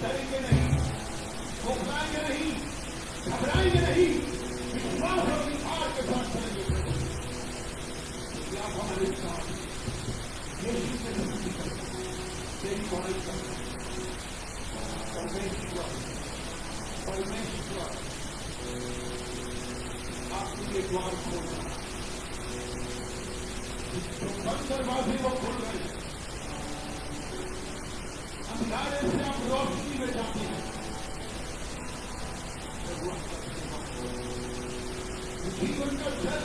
डरेंगे नहीं, घबराएंगे नहीं, घबराएंगे नहीं, विश्वास और विचार के साथ चलेंगे प्रभु। आप हमारे साथ यही से भक्ति करना, यही पढ़ाई करना। परमेश्वर परमेश्वर आपके लिए द्वार खोल रहा है, जो बंद दरवाजे वो खोल रहे हैं। अंधारे से आप रोशनी में जाते हैं। जीवन का जल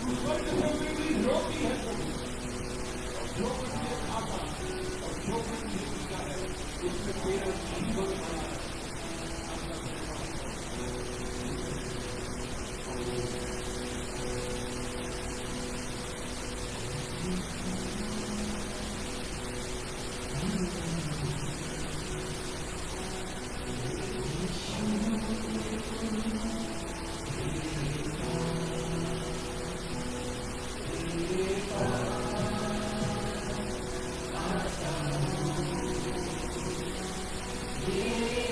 उस वर्ग से मिली रोटी है प्रभु, और जो कुछ ये खाता और जो कुछ ये पीता है उसमें तेरा जीवन भरा है। Yeah.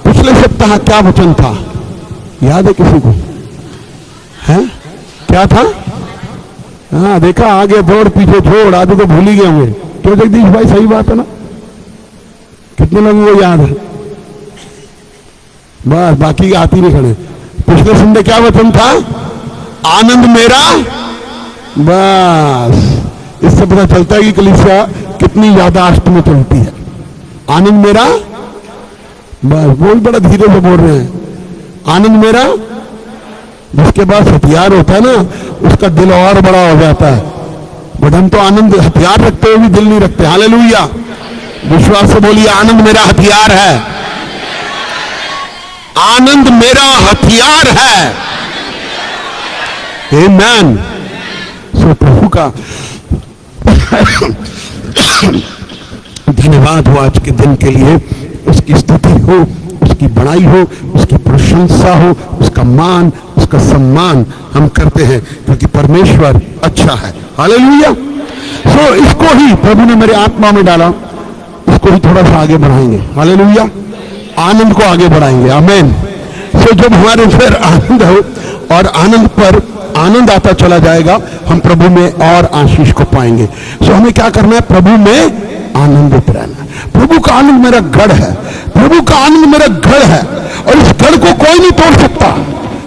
पिछले सप्ताह क्या वचन था, याद है किसी को? है क्या था? हाँ देखा, आगे दौड़ पीछे छोड़, आदि तो भूल ही गए होंगे। क्यों जगदीश भाई, सही बात है ना? कितने लोगों को याद है? बस बाकी के हाथ ही नहीं खड़े। पिछले संडे क्या वचन था? आनंद मेरा। बस इससे पता चलता है कि कलीसिया कितनी ज्यादा आष्ट में चलती है। आनंद मेरा, बस वो भी बड़ा धीरे से बोल रहे हैं, आनंद मेरा। जिसके पास हथियार होता है ना, उसका दिल और बड़ा हो जाता है। बट हम तो आनंद हथियार रखते हुए भी दिल नहीं रखते। हालेलुया। विश्वास से बोलिए, आनंद मेरा हथियार है। आनंद मेरा हथियार है। आमेन। सो प्रभु का धन्यवाद हो आज के दिन के लिए। उसकी स्तुति हो, उसकी बड़ाई हो, उसकी प्रशंसा हो, उसका मान, उसका सम्मान हम करते हैं, क्योंकि परमेश्वर अच्छा है। हालेलुया। सो इसको ही प्रभु ने मेरे आत्मा में डाला, इसको ही थोड़ा सा आगे बढ़ाएंगे। हालेलुया। आनंद को आगे बढ़ाएंगे। आमेन। सो जब हमारे फिर आनंद हो और आनंद पर आनंद आता चला जाएगा, हम प्रभु में और आशीष को पाएंगे। सो हमें क्या करना है? प्रभु में आनंदित रहना। प्रभु का आनंद मेरा गढ़ है। प्रभु का आनंद मेरा गढ़ है और इस गढ़ को कोई नहीं तोड़ सकता।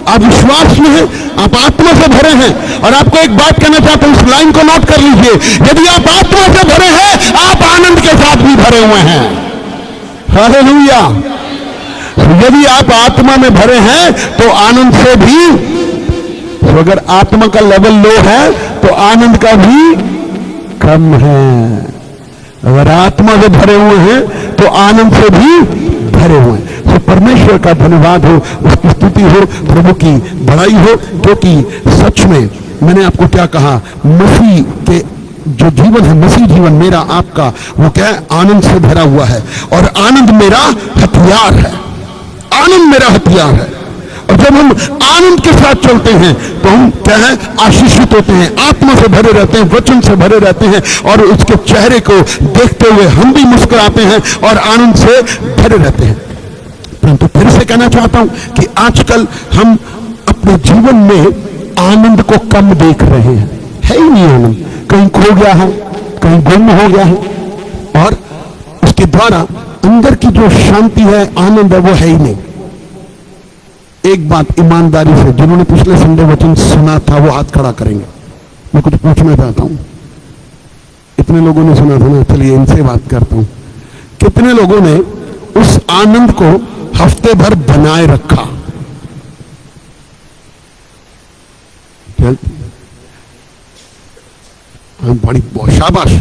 आप विश्वास में हैं, आप आत्मा से भरे हैं। और आपको एक बात कहना चाहता हूं, इस लाइन को नोट कर लीजिए। यदि आप आत्मा से भरे हैं, आप आनंद के साथ भी भरे हुए हैं। हालेलुया। यदि आप आत्मा में भरे हैं तो आनंद से भी, तो अगर आत्मा का लेवल लो है तो आनंद का भी कम है। अगर आत्मा से भरे हुए हैं तो आनंद से भी भरे हुए हैं। तो परमेश्वर का धन्यवाद हो, उसकी स्तुति हो, प्रभु की बड़ाई हो। क्योंकि सच में मैंने आपको क्या कहा, मसीह के जो जीवन है, मसीह जीवन मेरा आपका, वो क्या है? आनंद से भरा हुआ है। और आनंद मेरा हथियार है। आनंद मेरा हथियार है। और जब हम आनंद के साथ चलते हैं तो हम क्या है? आशीषित होते हैं, आत्मा से भरे रहते हैं, वचन से भरे रहते हैं, और उसके चेहरे को देखते हुए हम भी मुस्कुराते हैं और आनंद से भरे रहते हैं। परंतु फिर से कहना चाहता हूं कि आजकल हम अपने जीवन में आनंद को कम देख रहे हैं। है ही नहीं आनंद, कहीं खो गया है, कहीं गुम हो गया है, और उसके द्वारा अंदर की जो शांति है, आनंद है, वो है ही नहीं। एक बात ईमानदारी से, जिन्होंने पिछले संडे वचन सुना था वो हाथ खड़ा करेंगे। मैं कुछ पूछना चाहता हूं। इतने लोगों ने सुना था ना, चलिए इनसे बात करता हूं। कितने लोगों ने उस आनंद को हफ्ते भर बनाए रखा? बड़ी शाबाश।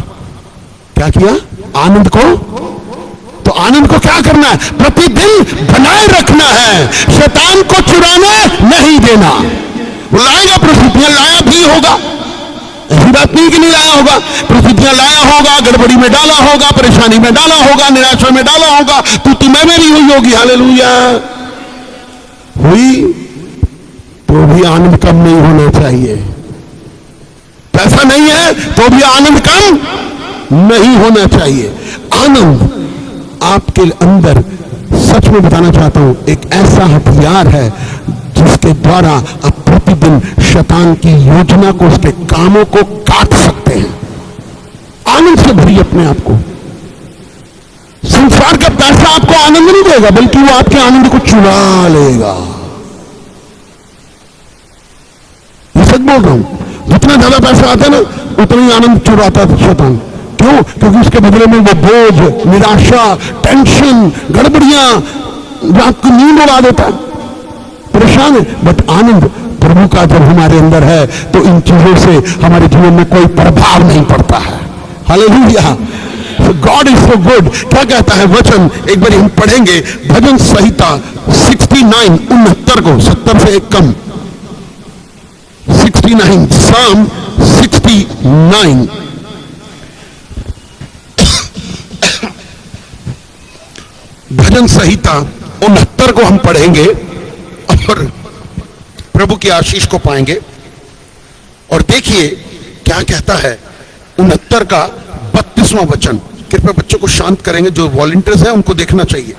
क्या किया? आनंद को, तो आनंद को क्या करना है? प्रतिदिन बनाए रखना है। शैतान को चुराने नहीं देना। वो लाएगा, परिस्थितियां लाया भी होगा, ऐसी बात नहीं कि नहीं लाया होगा। परिस्थितियां लाया होगा, गड़बड़ी में डाला होगा, परेशानी में डाला होगा, निराशा में डाला होगा, तू मैं भी हुई होगी। हालेलुया। हुई तो भी आनंद कम नहीं होना चाहिए। पैसा नहीं है तो भी आनंद कम नहीं होना चाहिए। आनंद आपके अंदर, सच में बताना चाहता हूं, एक ऐसा हथियार है जिसके द्वारा आप प्रतिदिन शैतान की योजना को, उसके कामों को काट सकते हैं। आनंद से भरिए अपने आप को। संसार का पैसा आपको आनंद नहीं देगा, बल्कि वो आपके आनंद को चुरा लेगा। ये सच बोल रहा हूं। जितना ज्यादा पैसा आता है ना, उतना ही आनंद चुराता है शैतान। क्यों? क्योंकि उसके बदले में वो बोझ, निराशा, टेंशन, गड़बड़ियां, आपकी नींद उड़ा देता है, परेशान है। बट आनंद प्रभु का जब हमारे अंदर है तो इन चीजों से हमारे जीवन में कोई प्रभाव नहीं पड़ता है। Hallelujah. God is so good. क्या कहता है वचन? एक बार हम पढ़ेंगे भजन संहिता 69, 69 को, 70 से एक कम, 69, Psalm 69। भजन संहिता 69 को हम पढ़ेंगे और प्रभु की आशीष को पाएंगे। और देखिए क्या कहता है 69 का 32वां वचन। कृपया बच्चों को शांत करेंगे, जो वॉलंटियर्स हैं उनको देखना चाहिए।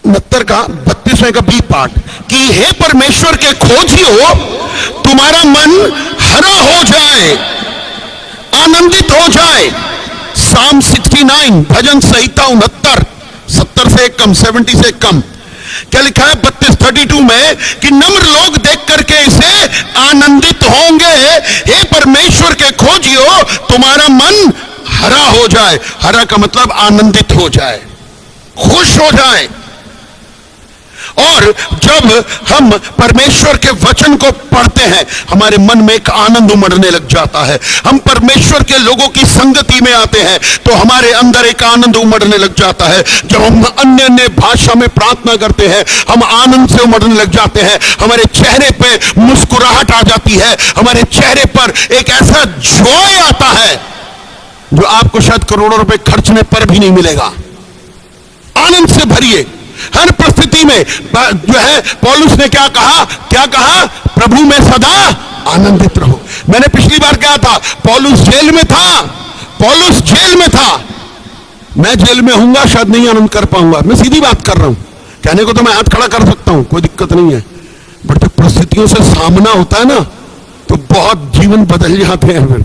69 का 32वें का बी पार्ट कि हे परमेश्वर के खोजियो, तुम्हारा मन हरा हो जाए, आनंदित हो जाए, साम 69 भजन संहिता 69 70 से कम 70 से कम क्या लिखा है 32 में कि नम्र लोग देख करके इसे आनंदित होंगे। हे परमेश्वर के खोजियो तुम्हारा मन हरा हो जाए। हरा का मतलब आनंदित हो जाए, खुश हो जाए। और जब हम परमेश्वर के वचन को पढ़ते हैं हमारे मन में एक आनंद उमड़ने लग जाता है। हम परमेश्वर के लोगों की संगति में आते हैं तो हमारे अंदर एक आनंद उमड़ने लग जाता है। जब हम अन्य अन्य भाषा में प्रार्थना करते हैं हम आनंद से उमड़ने लग जाते हैं। हमारे चेहरे पे मुस्कुराहट आ जाती है, हमारे चेहरे पर एक ऐसा जॉय आता है जो आपको शायद करोड़ों रुपए खर्चने पर भी नहीं मिलेगा। आनंद से भरिए हर परिस्थिति में। जो है पौलुस ने क्या कहा प्रभु में सदा आनंदित रहो। मैंने पिछली बार कहा था पौलुस जेल में था। मैं जेल में हूंगा शायद नहीं आनंद कर पाऊंगा। मैं सीधी बात कर रहा हूं, कहने को तो मैं हाथ खड़ा कर सकता हूं, कोई दिक्कत नहीं है, बट जब परिस्थितियों से सामना होता है ना तो बहुत जीवन बदल जाते हैं। फिर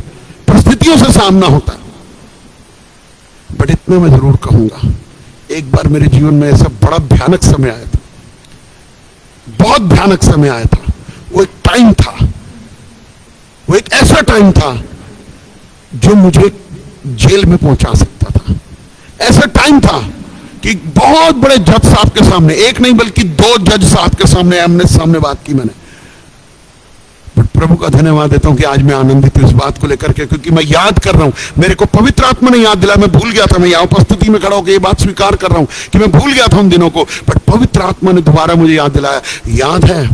परिस्थितियों से सामना होता है। बट इतना मैं जरूर कहूंगा, एक बार मेरे जीवन में ऐसा बड़ा भयानक समय आया था, बहुत भयानक समय आया था। वो एक टाइम था, वो एक ऐसा टाइम था जो मुझे जेल में पहुंचा सकता था। ऐसा टाइम था कि बहुत बड़े जज साहब के सामने, एक नहीं बल्कि 2 जज साहब के सामने आमने सामने बात की मैंने। बट प्रभु का धन्यवाद देता हूं कि आज मैं आनंदित हूं इस बात को लेकर के, क्योंकि मैं याद कर रहा हूं, मेरे को पवित्र आत्मा ने याद दिलाया। मैं भूल गया था, मैं यहां उपस्थिति में खड़ा होकर ये बात स्वीकार कर रहा हूं कि मैं भूल गया था उन दिनों को, बट पवित्र आत्मा ने दोबारा मुझे याद दिलाया। याद है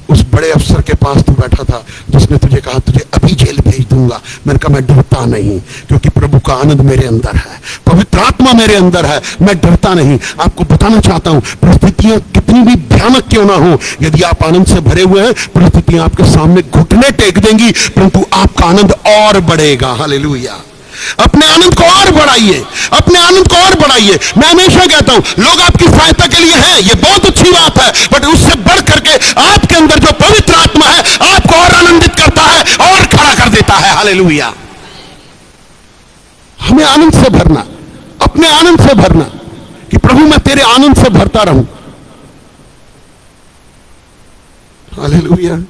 उस बड़े अफसर के पास तू बैठा था जिसने तुझे कहा तुझे अभी जेल भेज दूंगा। मैंने कहा मैं डरता नहीं, क्योंकि प्रभु का आनंद मेरे अंदर है, पवित्र आत्मा मेरे अंदर है, मैं डरता नहीं। आपको बताना चाहता हूं परिस्थितियां कितनी भी भयानक क्यों ना हो, यदि आप आनंद से भरे हुए हैं परिस्थितियां आपके सामने घुटने टेक देंगी, परंतु आपका आनंद और बढ़ेगा। हालेलुया। अपने आनंद को और बढ़ाइए, अपने आनंद को और बढ़ाइए। मैं हमेशा कहता हूं लोग आपकी सहायता के लिए हैं, ये बहुत अच्छी बात है, बट उससे बढ़ करके आपके अंदर जो पवित्र आत्मा है आपको और आनंदित करता है और खड़ा कर देता है। हालेलुया। हमें आनंद से भरना, अपने आनंद से भरना कि प्रभु मैं तेरे आनंद से भरता रहूं। हालेलुया।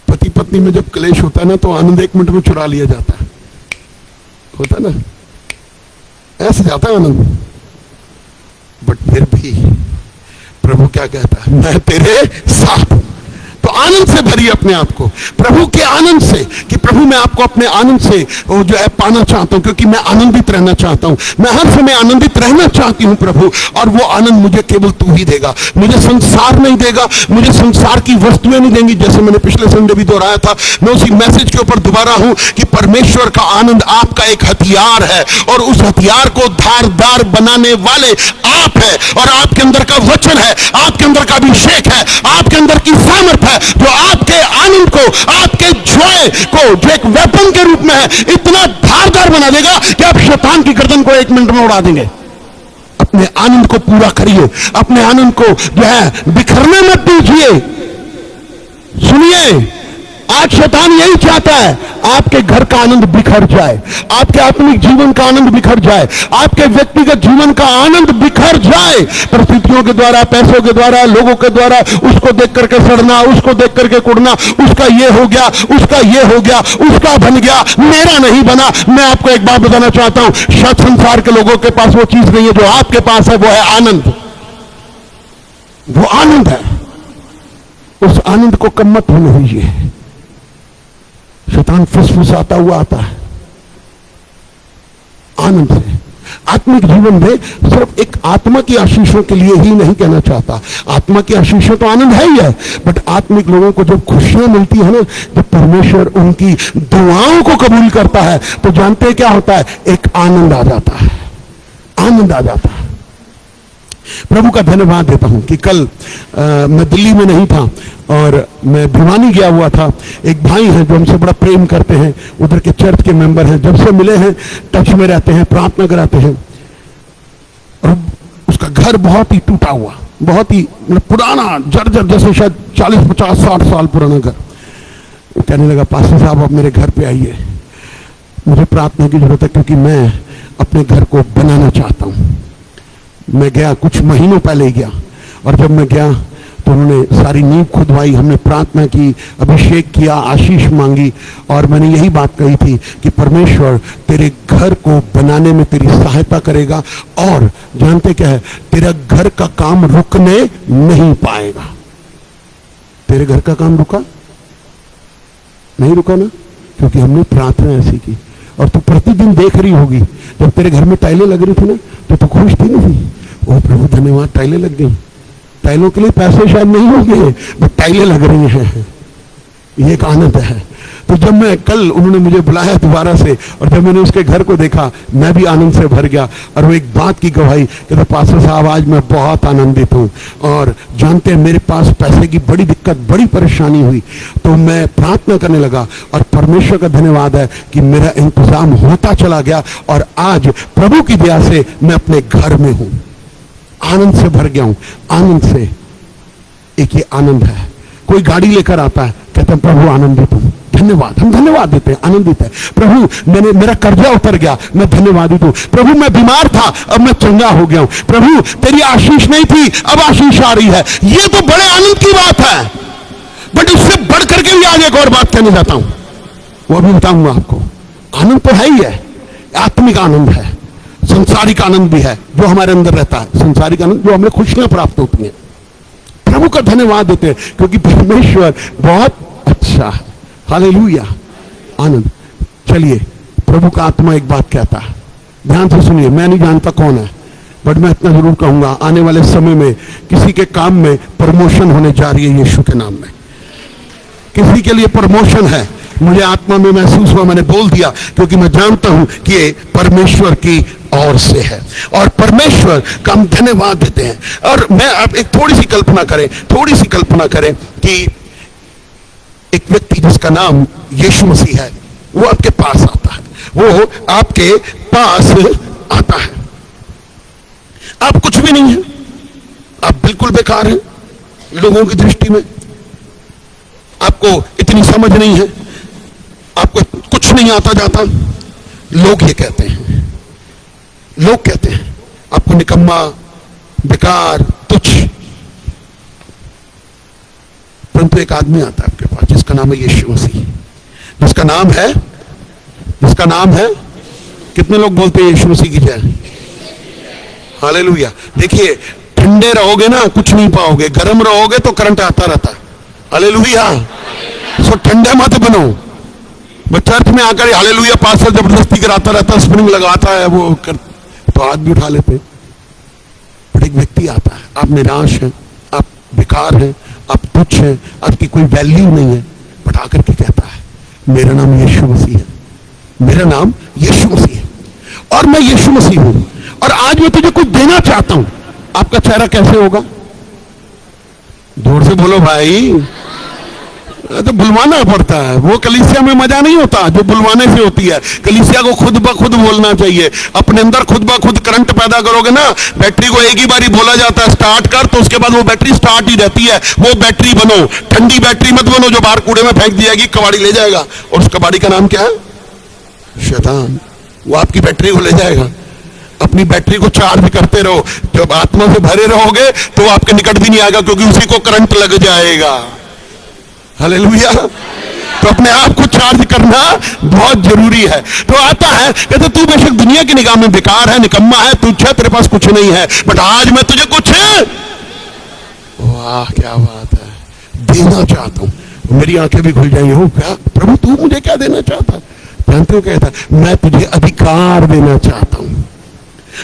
पति पत्नी में जब क्लेश होता है ना तो आनंद 1 मिनट में चुरा लिया जाता है, होता है ना, ऐसे जाता है आनंद। बट फिर भी प्रभु क्या कहता है, मैं तेरे साथ हूं। तो आनंद से भरिए अपने आप को प्रभु के आनंद से, कि प्रभु मैं आपको अपने आनंद से वो जो है पाना चाहता हूं, क्योंकि मैं आनंदित रहना चाहता हूं। मैं हर समय आनंदित रहना चाहती हूं प्रभु, और वो आनंद मुझे केवल तू ही देगा। मुझे संसार नहीं देगा, मुझे संसार की वस्तुएं नहीं देंगी। जैसे मैंने पिछले संडे भी दोहराया था, मैं उसी मैसेज के ऊपर दोबारा हूं कि परमेश्वर का आनंद आपका एक हथियार है, और उस हथियार को धारदार बनाने वाले आप है, और आपके अंदर का वचन है, आपके अंदर का अभिषेक है, आपके अंदर की सामर्थ है, जो आपके आनंद को, आपके जॉय को, जो एक वेपन के रूप में है, इतना धारदार बना देगा कि आप शैतान की गर्दन को 1 मिनट में उड़ा देंगे। अपने आनंद को पूरा करिए, अपने आनंद को जो है बिखरने मत दीजिए। सुनिए, आज शैतान यही चाहता है आपके घर का आनंद बिखर जाए, आपके आत्मिक जीवन का आनंद बिखर जाए, आपके व्यक्तिगत जीवन का आनंद बिखर जाए। परिस्थितियों के द्वारा, पैसों के द्वारा, लोगों के द्वारा, उसको देख करके सड़ना, उसको देख करके कुड़ना, उसका ये हो गया, उसका ये हो गया, उसका बन गया, मेरा नहीं बना। मैं आपको एक बात बताना चाहता हूं, शायद संसार के लोगों के पास वो चीज नहीं है जो आपके पास है, वो है आनंद। वो आनंद है, उस आनंद को कम मत होने दीजिए। शैतान फुसफुसाता हुआ आता है आनंद से। आत्मिक जीवन में सिर्फ एक आत्मा की आशीषों के लिए ही नहीं कहना चाहता, आत्मा की आशीषों तो आनंद है ही है, बट आत्मिक लोगों को जब खुशियां मिलती है ना, जब परमेश्वर उनकी दुआओं को कबूल करता है, तो जानते हैं क्या होता है, एक आनंद आ जाता है, आनंद आ जाता है। प्रभु का धन्यवाद देता हूं कि कल मैं दिल्ली में नहीं था और मैं भिवानी गया हुआ था। एक भाई हैं जो हमसे बड़ा प्रेम करते हैं, उधर के चर्च के मेंबर हैं, जब से मिले हैं टच में रहते हैं, प्रार्थना कराते हैं। और उसका घर बहुत ही टूटा हुआ, बहुत ही पुराना जर्जर, जैसे शायद 40, 50, 60 साल पुराना घर। कहने लगा पास्टर साहब आप मेरे घर पे आइए। मुझे प्रार्थना की जरूरत है, क्योंकि मैं अपने घर को बनाना चाहता हूं। मैं गया, कुछ महीनों पहले ही गया, और जब मैं गया तो उन्होंने सारी नींव खुदवाई, हमने प्रार्थना की, अभिषेक किया, आशीष मांगी, और मैंने यही बात कही थी कि परमेश्वर तेरे घर को बनाने में तेरी सहायता करेगा, और जानते क्या है, तेरा घर का काम रुकने नहीं पाएगा। तेरे घर का काम रुका नहीं, रुका ना, क्योंकि हमने प्रार्थना ऐसी की। और तू प्रतिदिन देख रही होगी, जब तेरे घर में टाइलें लग रही थी ना, तो तू खुश थी नहीं? ओ प्रभु धन्यवाद, टाइलें लग गई। टाइलों के लिए पैसे शायद नहीं होंगे, बट टाइलें लग रही हैं, ये एक आनंद है। तो जब मैं कल, उन्होंने मुझे बुलाया दोबारा से, और जब मैंने उसके घर को देखा, मैं भी आनंद से भर गया। और वो एक बात की गवाही कि तो पास्टर साहब आज मैं बहुत आनंदित हूँ, और जानते हैं मेरे पास पैसे की बड़ी दिक्कत, बड़ी परेशानी हुई, तो मैं प्रार्थना करने लगा, और परमेश्वर का धन्यवाद है कि मेरा इंतजाम होता चला गया, और आज प्रभु की दया से मैं अपने घर में हूं, आनंद से भर गया हूं, आनंद से। एक ये आनंद है। कोई गाड़ी लेकर आता है, कहते हैं प्रभु आनंदित हूं, धन्यवाद, हम धन्यवाद देते हैं, आनंदित है। प्रभु मेरा कर्जा उतर गया, मैं धन्यवादित हूं। प्रभु मैं बीमार था, अब मैं चंगा हो गया हूं। प्रभु तेरी आशीष नहीं थी, अब आशीष आ रही है। ये तो बड़े आनंद की बात है, बट उससे बढ़ करके भी आगे एक और बात कहने जाता हूं, वो भी बताऊंगा आपको। आनंद तो है ही है, आत्मिक आनंद है, संसारिक आनंद भी है जो हमारे अंदर रहता है, संसारिक आनंद जो हमें खुशियां प्राप्त होती हैं। प्रभु का धन्यवाद देते हैं, क्योंकि परमेश्वर बहुत अच्छा है। हालेलुया, आनंद। चलिए, प्रभु का आत्मा एक बात कहता है, ध्यान से सुनिए। मैं नहीं जानता कौन है, बट मैं इतना जरूर कहूंगा, आने वाले समय में किसी के काम में प्रमोशन होने जा रही है यीशु के नाम में। किसी के लिए प्रमोशन है, मुझे आत्मा में महसूस हुआ, मैंने बोल दिया, क्योंकि मैं जानता हूं कि ये परमेश्वर की ओर से है, और परमेश्वर का हम धन्यवाद देते हैं। और मैं आप एक थोड़ी सी कल्पना करें कि एक व्यक्ति जिसका नाम यीशु मसीह है, वो आपके पास आता है, वो आपके पास आता है। आप कुछ भी नहीं है, आप बिल्कुल बेकार हैं लोगों की दृष्टि में, आपको इतनी समझ नहीं है, आपको कुछ नहीं आता जाता। लोग ये कहते हैं, लोग कहते हैं आपको निकम्मा, बेकार, तुच्छ। परंतु एक आदमी आता है आपके पास जिसका नाम है यीशु मसीह, जिसका नाम है, कितने लोग बोलते हैं यीशु मसीह की जय? हालेलुया। देखिए, ठंडे रहोगे ना कुछ नहीं पाओगे, गर्म रहोगे तो करंट आता रहता है। हालेलुया। सो ठंडे मत बनो। वो चर्च में आकर हालेलुया पास्टर जबरदस्ती कराता रहता, स्प्रिंग लगाता है, वो तो हाथ भी उठा लेते। बट एक व्यक्ति आता है, आप निराश हैं, आप बेकार हैं, आप तुच्छ हैं, आपकी कोई वैल्यू नहीं है, बट आकर के कहता है मेरा नाम यीशु मसीह है, मेरा नाम यीशु मसीह है, और मैं यीशु मसीह हूं, और आज मैं तुझे कुछ देना चाहता हूं। आपका चेहरा कैसे होगा? जोर से बोलो भाई। तो बुलवाना पड़ता है, वो कलीसिया में मजा नहीं होता जो बुलवाने से होती है। कलीसिया को खुद ब खुद बोलना चाहिए, अपने अंदर खुद ब खुद करंट पैदा करोगे ना। बैटरी को एक ही बारी बोला जाता है स्टार्ट कर, तो उसके बाद वो बैटरी स्टार्ट ही रहती है। वो बैटरी बनो, ठंडी बैटरी मत बनो जो बाहर कूड़े में फेंक दी जाएगी, कबाड़ी ले जाएगा, और उस कबाड़ी का नाम क्या है? शैतान। वो आपकी बैटरी को ले जाएगा। अपनी बैटरी को चार्ज करते रहो, जब आत्मा से भरे रहोगे तो आपके निकट भी नहीं आएगा, क्योंकि उसी को करंट लग जाएगा। हालेलुया। तो अपने आप को चार्ज करना बहुत जरूरी है। तो आता है, कहते तू बेशक दुनिया की निगाह में बेकार है, निकम्मा है, तुच्छ है, तेरे पास कुछ नहीं है, बट आज मैं तुझे कुछ है, वाह क्या बात है, देना चाहता हूं। मेरी आंखें भी खुल जाएंगी, हो क्या प्रभु तू मुझे क्या देना चाहता? जानते हो कहता, मैं तुझे अधिकार देना चाहता हूं,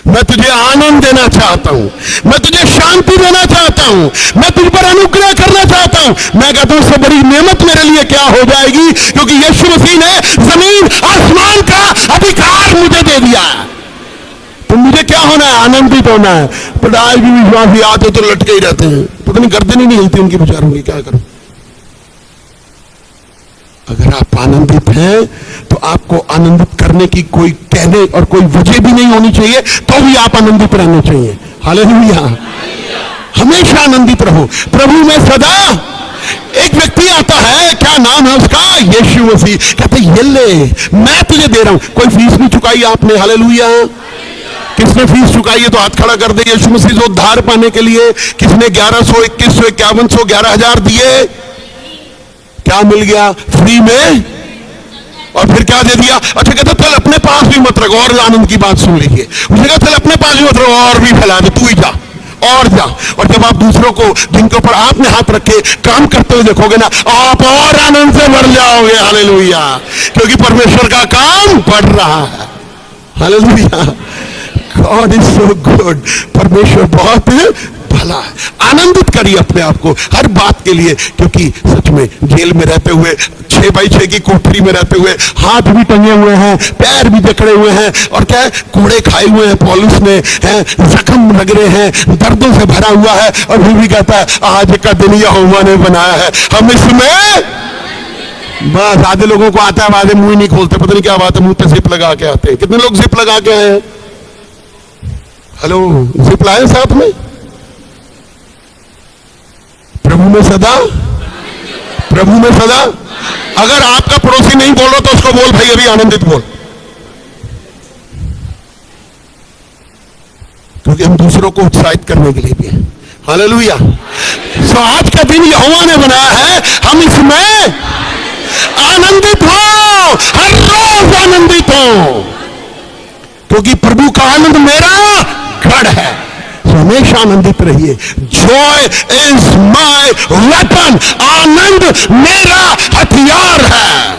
मैं तुझे आनंद देना चाहता हूं, मैं तुझे शांति देना चाहता हूं, मैं तुझ पर अनुग्रह करना चाहता हूं। मैं कहता हूं उससे बड़ी नेमत मेरे लिए क्या हो जाएगी, क्योंकि यीशु मसीह ने जमीन आसमान का अधिकार मुझे दे दिया। तो मुझे क्या होना है? आनंदित होना है। पर आज भी विश्वासी आते तो लटके ही रहते हैं, पता नहीं गर्दन ही नहीं हिलती उनकी बेचारों की, क्या करूं। अगर आप आनंदित हैं तो आपको आनंदित करने की कोई कहने और कोई वजह भी नहीं होनी चाहिए, तो भी आप आनंदित रहने चाहिए। हालेलुया। हमेशा आनंदित रहो, प्रभु में सदा एक व्यक्ति आता है, क्या नाम है उसका, यीशु मसीह। कहते ये ले, मैं तुझे दे रहा हूं। कोई फीस नहीं चुकाई आपने, हालेलुया। किसने फीस चुकाई है तो हाथ खड़ा कर दे। यीशु मसीह से उद्धार पाने के लिए किसने 1100, 2100, 5100, 11,000 दिए? क्या मिल गया फ्री में? और फिर क्या दे दिया? अच्छा, कहता चल अपने पास भी मत रखो। और आनंद की बात सुन लीजिए, उसने कहा चल अपने पास भी मत रखो, और भी फैला दे, तू ही जा और जा। और जब आप दूसरों को जिनके ऊपर आपने हाथ रखे काम करते हुए देखोगे ना, आप और आनंद से भर जाओगे, हालेलुया। क्योंकि परमेश्वर का काम बढ़ रहा है, hallelujah. God is so good, परमेश्वर बहुत भला है। आनंदित करिए अपने आप को हर बात के लिए, क्योंकि सच में जेल में रहते हुए, 6x6 की कोठरी में रहते हुए, हाथ भी टंगे हुए हैं, पैर भी जकड़े हुए हैं, और क्या है, कोड़े खाए हुए हैं पौलुस ने, हैं, जख्म लग रहे हैं, दर्दों से भरा हुआ है, और फिर भी कहता है आज का दिन यहोवा ने बनाया है, हम इसमें। बस आधे लोगों को आता है, आधे मुंह नहीं खोलते, पता नहीं क्या बात है, मुंह पे जिप लगा के आते हैं। कितने लोग जिप लगा के आए हैं? हेलो, जिप लाए साथ में? प्रभु में सदा, प्रभु में सदा। अगर आपका पड़ोसी नहीं बोल रहा तो उसको बोल भाई अभी आनंदित बोल, क्योंकि हम दूसरों को उत्साहित करने के लिए भी हैं, हालेलुया। सो आज का दिन यहोवा ने बनाया है, हम इसमें आनंदित हो, हर रोज आनंदित हो, क्योंकि प्रभु का आनंद मेरा गढ़ है। हमेशा आनंदित रहिए। जॉय इज माय वेपन, आनंद मेरा हथियार है।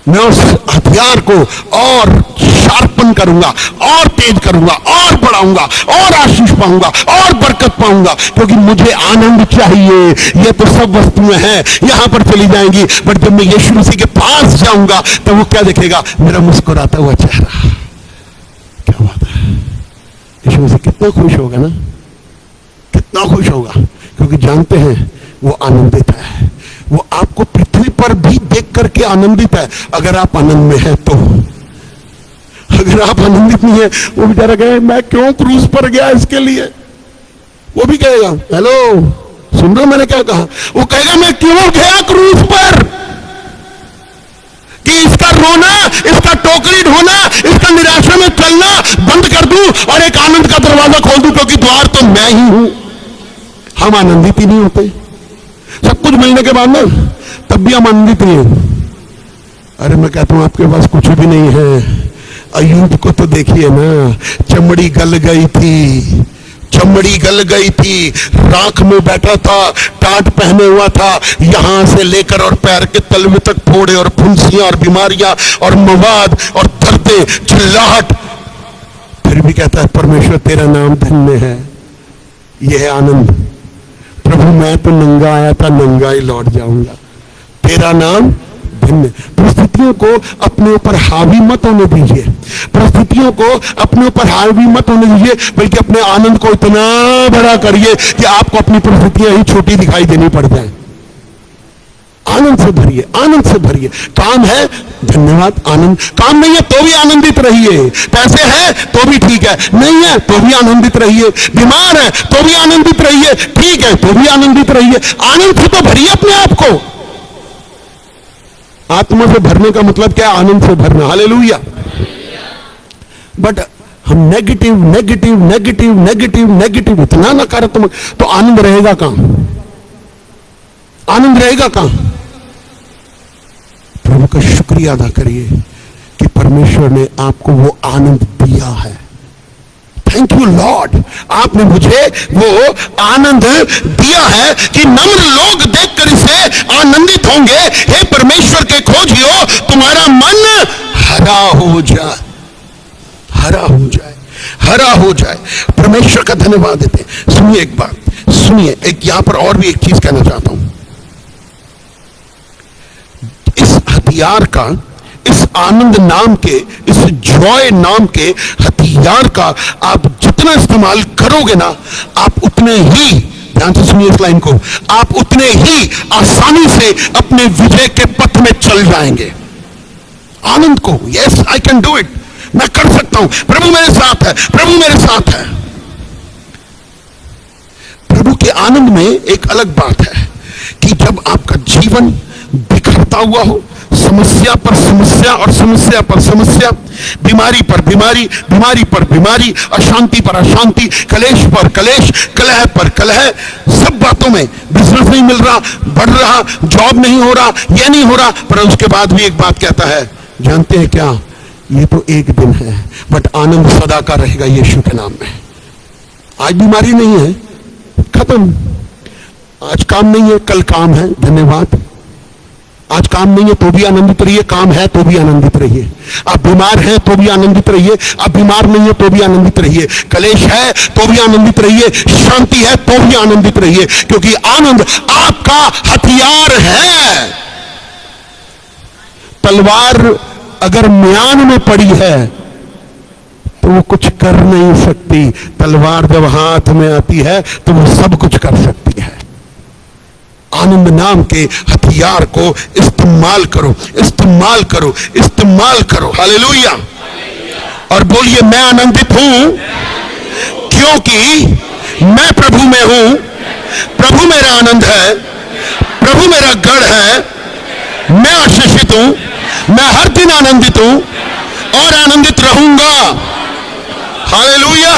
मैं उस हथियार को और शार्पन करूंगा, और तेज करूंगा, और बढ़ाऊंगा, और आशीष पाऊंगा, और बरकत पाऊंगा, क्योंकि मुझे आनंद चाहिए। ये तो सब वस्तुएं हैं, यहां पर चली जाएंगी, बट जब मैं यीशु मसीह के पास जाऊंगा तो वो क्या देखेगा? मेरा मुस्कुराता हुआ चेहरा। क्या बात है, यीशु मसीह कितना खुश होगा ना, कितना खुश होगा, क्योंकि जानते हैं वो आनंदित है। वो आपको पृथ्वी पर भी देख करके आनंदित है, अगर आप आनंद में हैं तो। अगर आप आनंदित नहीं है, वो बेचारा कहे मैं क्यों क्रूज पर गया इसके लिए, वो भी कहेगा। हेलो, सुन रहे हो मैंने क्या कहा? वो कहेगा मैं क्यों गया क्रूज पर, कि इसका रोना, इसका टोकरी ढोना, इसका निराशा में चलना बंद कर दूं और एक आनंद का दरवाजा खोल दूं, क्योंकि द्वार तो मैं ही हूं। हम आनंदित ही नहीं होते, सब कुछ मिलने के बाद ना तब भी हम आनंदित नहीं हैं। अरे मैं कहता हूं आपके पास कुछ भी नहीं है। अय्यूब को तो देखिए ना, चमड़ी गल गई थी, चमड़ी गल गई थी, राख में बैठा था, टाट पहने हुआ था, यहां से लेकर और पैर के तलवे तक फोड़े और फुंसियां और बीमारियां और मवाद और दर्दे, चिल्लाहट, फिर भी कहता है परमेश्वर तेरा नाम धन्य है। यह है आनंद। प्रभु मैं तो नंगा आया था, नंगा ही लौट जाऊंगा, तेरा नाम धन्य। परिस्थितियों को अपने ऊपर हावी मत होने दीजिए, परिस्थितियों को अपने ऊपर हावी मत होने दीजिए, बल्कि अपने आनंद को इतना बड़ा करिए कि आपको अपनी परिस्थितियां ही छोटी दिखाई देनी पड़ जाए। आनंद से भरिए, आनंद से भरिए। काम है, धन्यवाद, आनंद। काम नहीं है तो भी आनंदित रहिए। पैसे हैं तो भी ठीक है, नहीं है तो भी आनंदित रहिए। बीमार है तो भी आनंदित रहिए, ठीक है तो भी आनंदित रहिए। आनंद से तो भरिए अपने आप को। आत्मा से भरने का मतलब क्या है? आनंद से भरना, हालेलुया। बट हम negative negative negative negative negative, इतना नकारात्मक, तो आनंद रहेगा कहां? आनंद रहेगा कहां? प्रभु का शुक्रिया अदा करिए कि परमेश्वर ने आपको वो आनंद दिया है। थैंक यू लॉर्ड, आपने मुझे वो आनंद दिया है कि नम्र लोग देखकर इसे आनंदित होंगे। हे परमेश्वर के खोजियो, तुम्हारा मन हरा हो जाए, हरा हो जाए, हरा हो जाए। परमेश्वर का धन्यवाद देते हैं। सुनिए एक बात, सुनिए, एक यहां पर और भी एक चीज कहना चाहता हूं। इस हथियार का, इस आनंद नाम के, इस जॉय नाम के हथियार का आप जितना इस्तेमाल करोगे ना, आप उतने ही, ध्यान से सुनिए इस लाइन को, आप उतने ही आसानी से अपने विजय के पथ में चल जाएंगे। आनंद को, yes I can do it, मैं कर सकता हूं, प्रभु मेरे साथ है, प्रभु मेरे साथ है। प्रभु के आनंद में एक अलग बात है जब आपका जीवन बिखरता हुआ हो, समस्या पर समस्या और समस्या पर समस्या, बीमारी पर बीमारी, बीमारी पर बीमारी, अशांति पर अशांति, कलेश पर कलेश, कलह पर कलह, सब बातों में बिजनेस नहीं मिल रहा, बढ़ रहा, जॉब नहीं हो रहा, यह नहीं हो रहा, पर उसके बाद भी एक बात कहता है, जानते हैं क्या, ये तो एक दिन है, बट आनंद सदा का रहेगा यीशु के नाम में। आज बीमारी नहीं है, खत्म। आज काम नहीं है, कल काम है, धन्यवाद। आज काम नहीं है तो भी आनंदित रहिए, काम है तो भी आनंदित रहिए। आप बीमार हैं तो भी आनंदित रहिए, आप बीमार नहीं है तो भी आनंदित रहिए, कलेश है तो भी आनंदित रहिए, शांति है तो भी आनंदित रहिए, क्योंकि आनंद आपका हथियार है। तलवार अगर म्यान में पड़ी है तो वो कुछ कर नहीं सकती, तलवार जब हाथ में आती है तो वो सब कुछ कर सकती है। आनंद नाम के हथियार को इस्तेमाल करो, इस्तेमाल करो, इस्तेमाल करो। हालेलुया। और बोलिए, मैं आनंदित हूं क्योंकि मैं प्रभु में हूं, प्रभु मेरा आनंद है, प्रभु मेरा गढ़ है, मैं आशीषित हूं, मैं हर दिन आनंदित हूं और आनंदित रहूंगा। हालेलुया।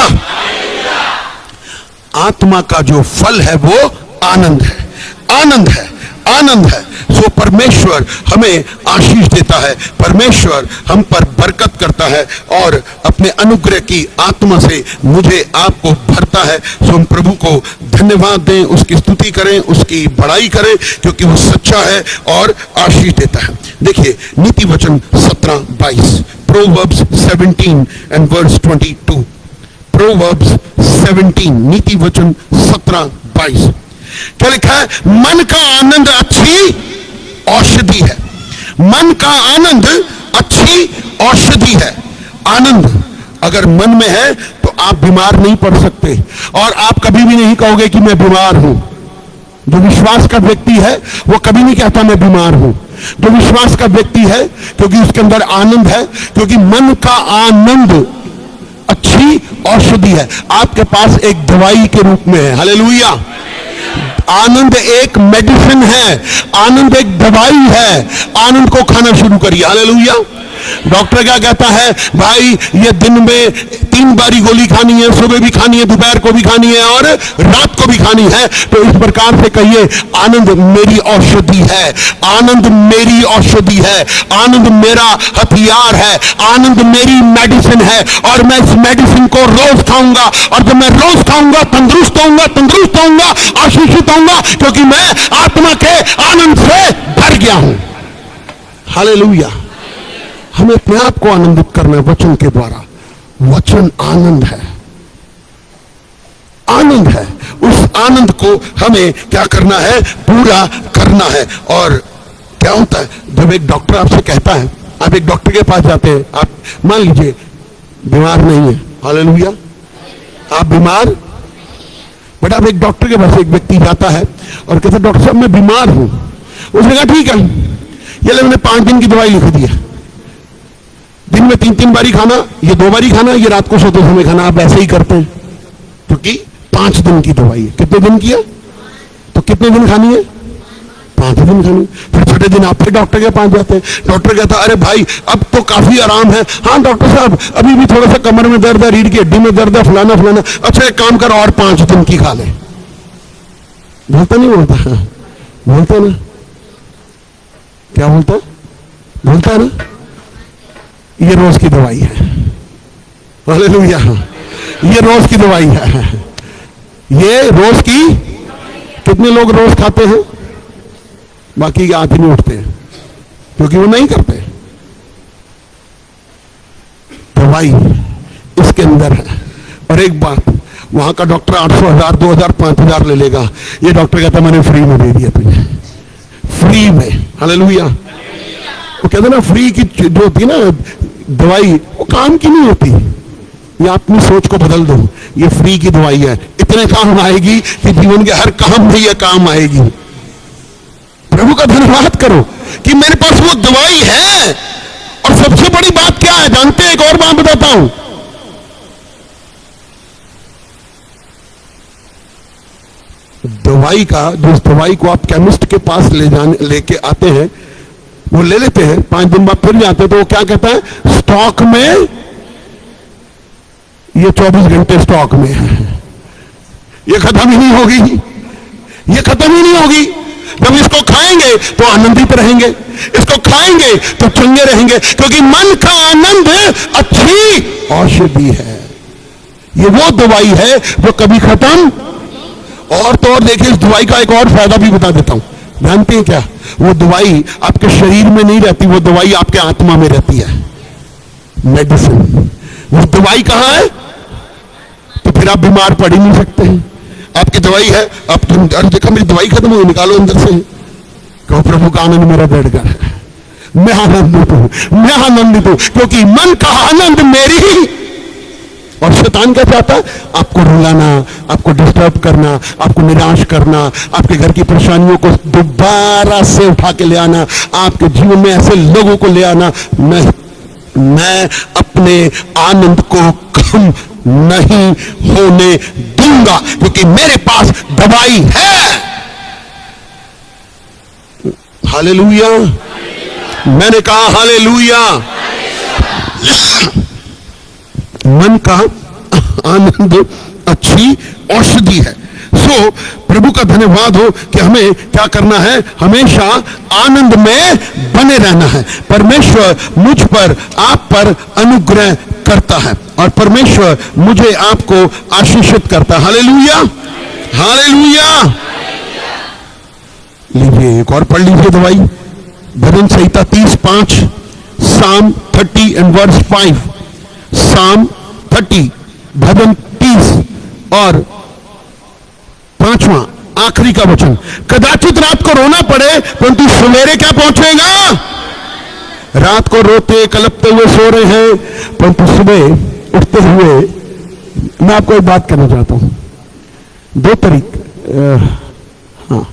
आत्मा का जो फल है वो आनंद है, आनंद है, आनंद है। सो परमेश्वर हमें आशीष देता है, परमेश्वर हम पर बरकत करता है और अपने अनुग्रह की आत्मा से मुझे आपको भरता है। सो हम प्रभु को धन्यवाद दें, उसकी स्तुति करें, उसकी बड़ाई करें, क्योंकि वो सच्चा है और आशीष देता है। देखिए नीति वचन 17:22, प्रोवर्ब्स 17 and verse 22, प्रोवर्ब्स 17, नीति वचन 17:22 क्या लिखा है? मन का आनंद अच्छी औषधि है, मन का आनंद अच्छी औषधि है। आनंद अगर मन में है तो आप बीमार नहीं पड़ सकते, और आप कभी भी नहीं कहोगे कि मैं बीमार हूं। जो विश्वास का व्यक्ति है वो कभी नहीं कहता मैं बीमार हूं। जो विश्वास का व्यक्ति है, क्योंकि उसके अंदर आनंद है, क्योंकि मन का आनंद अच्छी औषधि है, आपके पास एक दवाई के रूप में है। हालेलुया। आनंद एक मेडिसिन है, आनंद एक दवाई है। आनंद को खाना शुरू करिए। हालेलुया। डॉक्टर क्या कहता है? भाई ये दिन में 3 बारी गोली खानी है, सुबह भी खानी है, दोपहर को भी खानी है और रात को भी खानी है। तो इस प्रकार से कहिए, आनंद मेरी औषधि है, आनंद मेरी औषधि है, आनंद मेरा हथियार है, आनंद मेरी मेडिसिन है, और मैं इस मेडिसिन को रोज खाऊंगा, और जब मैं रोज खाऊंगा तंदुरुस्त होऊंगा, तंदुरुस्त होऊंगा, आशीषित होऊंगा, क्योंकि मैं आत्मा के आनंद से भर गया हूं। हालेलुया। हमें अपने आप को आनंदित करना है वचन के द्वारा। वचन आनंद है, आनंद है। उस आनंद को हमें क्या करना है? पूरा करना है। और क्या होता है जब एक डॉक्टर आपसे कहता है, आप एक डॉक्टर के पास जाते हैं, आप मान लीजिए बीमार नहीं है, हालेलुया, आप बीमार, बट आप एक डॉक्टर के पास, एक व्यक्ति जाता है और कहता है डॉक्टर साहब मैं बीमार हूं। उसने कहा ठीक है, ये ले मैंने 5 दिन की दवाई लिख दी है, दिन में 3-3 बारी खाना, ये 2 बारी खाना, ये रात को सोते समय खाना। आप ऐसे ही करते हैं क्योंकि 5 दिन की दवाई है। कितने दिन की है? तो कितने दिन खानी है? 5 दिन खानी। फिर छठे दिन आप फिर डॉक्टर के पास जाते हैं। डॉक्टर कहता अरे भाई अब तो काफी आराम है। हाँ डॉक्टर साहब अभी भी थोड़ा सा कमर में दर्द है, रीढ़ की हड्डी में दर्द है, फलाना फलाना। अच्छा एक काम करो और 5 दिन की खा ले। बोलता नहीं बोलता? हाँ बोलता ना, क्या बोलता? बोलता है ना, ये रोज की दवाई है। हालेलुया। ये रोज की दवाई है, ये रोज की। कितने लोग रोज खाते हैं? बाकी आज नहीं उठते हैं क्योंकि वो नहीं करते। दवाई इसके अंदर है। और एक बात, वहां का डॉक्टर 800,000, 2,000, 5,000 ले लेगा। ये डॉक्टर कहता मैंने फ्री में दे दिया तुझे, फ्री में। हालेलुया। वो कहते ना फ्री की जो होती है ना दवाई, वो काम की नहीं होती। ये अपनी सोच को बदल दो, ये फ्री की दवाई है, इतने काम आएगी कि जीवन के हर काम में ये काम आएगी। प्रभु का धन्यवाद करो कि मेरे पास वो दवाई है। और सबसे बड़ी बात क्या है जानते हैं? एक और बात बताता हूं, दवाई का, जिस दवाई को आप केमिस्ट के पास लेके आते हैं, वो ले लेते हैं, 5 दिन बाद फिर जाते हैं, तो वो क्या कहता है, स्टॉक में, ये 24 घंटे स्टॉक में है, ये खत्म ही नहीं होगी, ये खत्म ही नहीं होगी। जब इसको खाएंगे तो आनंदित रहेंगे, इसको खाएंगे तो चंगे रहेंगे, क्योंकि मन का आनंद अच्छी औषधि है। ये वो दवाई है जो कभी खत्म। और तो और देखिए, इस दवाई का एक और फायदा भी बता देता हूं, जानते हैं क्या? वो दवाई आपके शरीर में नहीं रहती, वो दवाई आपके आत्मा में रहती है, मेडिसिन। वो दवाई कहां है? तो फिर आप बीमार पड़ ही नहीं सकते हैं। आपकी दवाई है, आप देखा मेरी दवाई खत्म हो, निकालो अंदर से, कहो प्रभु का आनंद मेरा बैठ गया है, मैं आनंदित हूं, मैं आनंदित हूं, क्योंकि मन का आनंद मेरी ही। और शैतान क्या चाहता है? आपको रुलाना, आपको डिस्टर्ब करना, आपको निराश करना, आपके घर की परेशानियों को दोबारा से उठा के ले आना, आपके जीवन में ऐसे लोगों को ले आना। मैं अपने आनंद को कम नहीं होने दूंगा, क्योंकि मेरे पास दवाई है। हालेलुया, मैंने कहा हालेलुया। मन का आनंद अच्छी औषधि है। सो प्रभु का धन्यवाद हो कि हमें क्या करना है, हमेशा आनंद में बने रहना है। परमेश्वर मुझ पर, आप पर अनुग्रह करता है और परमेश्वर मुझे आपको आशीषित करता है। Hallelujah, hallelujah. लीजिए एक और पढ़ लीजिए दवाई, भजन संहिता 30:5, Psalm 30 and verse 5, Psalm 30 भजन 30 और 5वां आखिरी का वचन, कदाचित रात को रोना पड़े परंतु सवेरे क्या पहुंचेगा। रात को रोते कलपते हुए सो रहे हैं, परंतु सुबह उठते हुए, मैं आपको एक बात कहना चाहता हूं, 2 तरीके, हाँ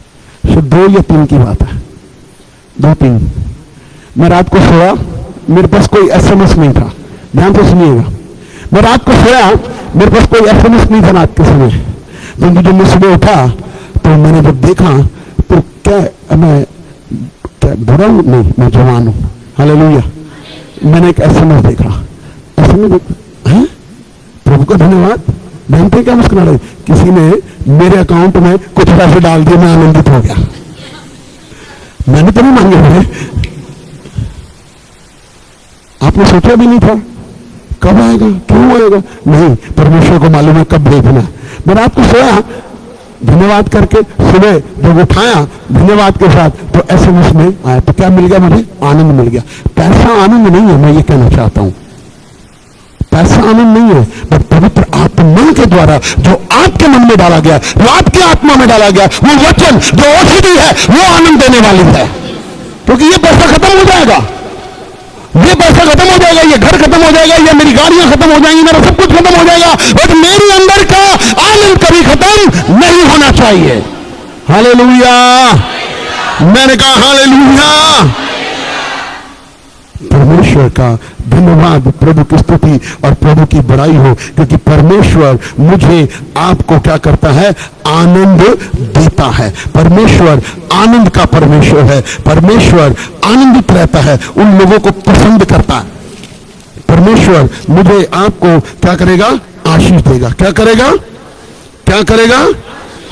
सिर्फ 2 या 3 की बात है, 2-3। मैं रात को सोया, मेरे पास कोई SMS नहीं था, ध्यान से सुनिएगा। मैं रात को सोया, मेरे पास कोई SMS नहीं था रात के समय, परंतु जब मैं सुबह उठा तो मैंने जब देखा तो क्या मैं बुरा हूं? नहीं, मैं जवान हूं। हालेलुया। मैंने एक SMS देखा, SMS देखा, प्रभु का धन्यवाद। जानते क्या मुस्कुरा रहे? किसी ने मेरे अकाउंट में कुछ पैसे डाल दिए, मैं आनंदित हो गया। मैंने तो नहीं मांगे थे, आपने सोचा भी नहीं था कब आएगा, क्यों आएगा, नहीं, परमेश्वर को मालूम है कब भेजना है। मैं रात को सोया धन्यवाद करके, सुबह जब उठाया धन्यवाद के साथ, तो SMS में आया, तो क्या मिल गया मुझे? आनंद मिल गया। पैसा आनंद नहीं है, मैं ये कहना चाहता हूं, पैसा आनंद नहीं है, बट पवित्र आत्मा के द्वारा जो आपके मन में डाला गया, जो आपकी आत्मा में डाला गया, वो वचन जो औषधि है, वो आनंद देने वाली है। क्योंकि ये पैसा खत्म हो जाएगा, ये पैसा खत्म हो जाएगा, ये घर खत्म हो जाएगा, ये मेरी गाड़ियां खत्म हो जाएंगी, मेरा सब कुछ खत्म हो जाएगा, बट मेरे अंदर का आनंद कभी खत्म नहीं होना चाहिए। हालेलुया, मैंने कहा हालेलुया। परमेश्वर का धन्यवाद, प्रभु की स्तुति और प्रभु की बड़ाई हो, क्योंकि परमेश्वर मुझे आपको क्या करता है? आनंद देता है। परमेश्वर आनंद का परमेश्वर है। परमेश्वर आनंदित रहता है, उन लोगों को पसंद करता है। परमेश्वर मुझे आपको क्या करेगा? आशीष देगा। क्या करेगा? क्या करेगा?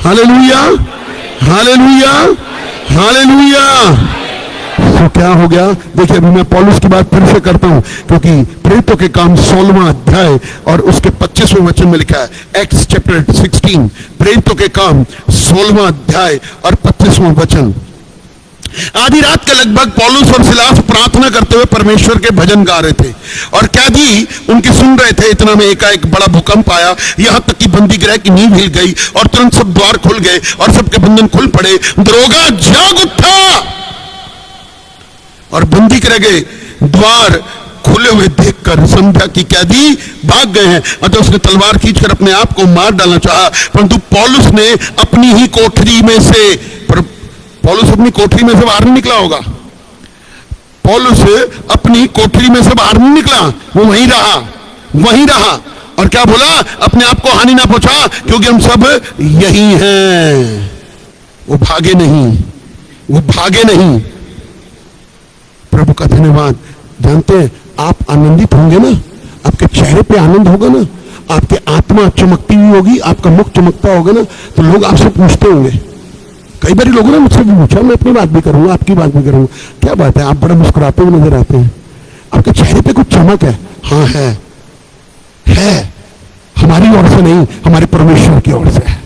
Hallelujah, hallelujah, hallelujah. तो क्या हो गया? देखिए, अभी मैं पौलुस की बात फिर से करता हूं, क्योंकि प्रेरितों के काम 16वां अध्याय और उसके 25वें वचन में लिखा है, एक्ट्स चैप्टर 16, प्रेरितों के काम 16वां अध्याय और 25वां वचन। आधी रात के लगभग पौलुस और सिलास प्रार्थना करते हुए परमेश्वर के भजन गा रहे थे और कैदी उनकी सुन रहे थे। इतना में एकाएक बड़ा भूकंप आया, यहां तक कि बंदी गृह की नींव हिल गई और तुरंत सब द्वार खुल गए और सबके बंधन खुल पड़े। दरोगा जाग उठा और बंदी गृह के द्वार खुले हुए देखकर समझा कि कैदी भाग गए हैं, अतः उसने तलवार खींचकर अपने आप को मार डालना चाहा, परंतु पौलुस ने अपनी ही कोठरी में से, पौलुस अपनी कोठरी में से बाहर नहीं निकला होगा, पौलुस अपनी कोठरी में से बाहर नहीं निकला, वो वहीं रहा और क्या बोला, अपने आप को हानि ना पहुंचा, क्योंकि हम सब यही हैं। वो भागे नहीं, वो भागे नहीं। प्रभु का धन्यवाद। जानते हैं, आप आनंदित होंगे ना, आपके चेहरे पे आनंद होगा ना, आपकी आत्मा चमकती हुई होगी, आपका मुख चमकता होगा ना, तो लोग आपसे पूछते होंगे। कई बार लोगों ने मुझसे भी पूछा, मैं अपनी बात भी करूंगा, आपकी बात भी करूंगा, क्या बात है, आप बड़ा मुस्कुराते हुए नजर आते हैं, आपके चेहरे पे कुछ चमक है। हाँ है, हमारी ओर से नहीं, हमारे परमेश्वर की ओर से है,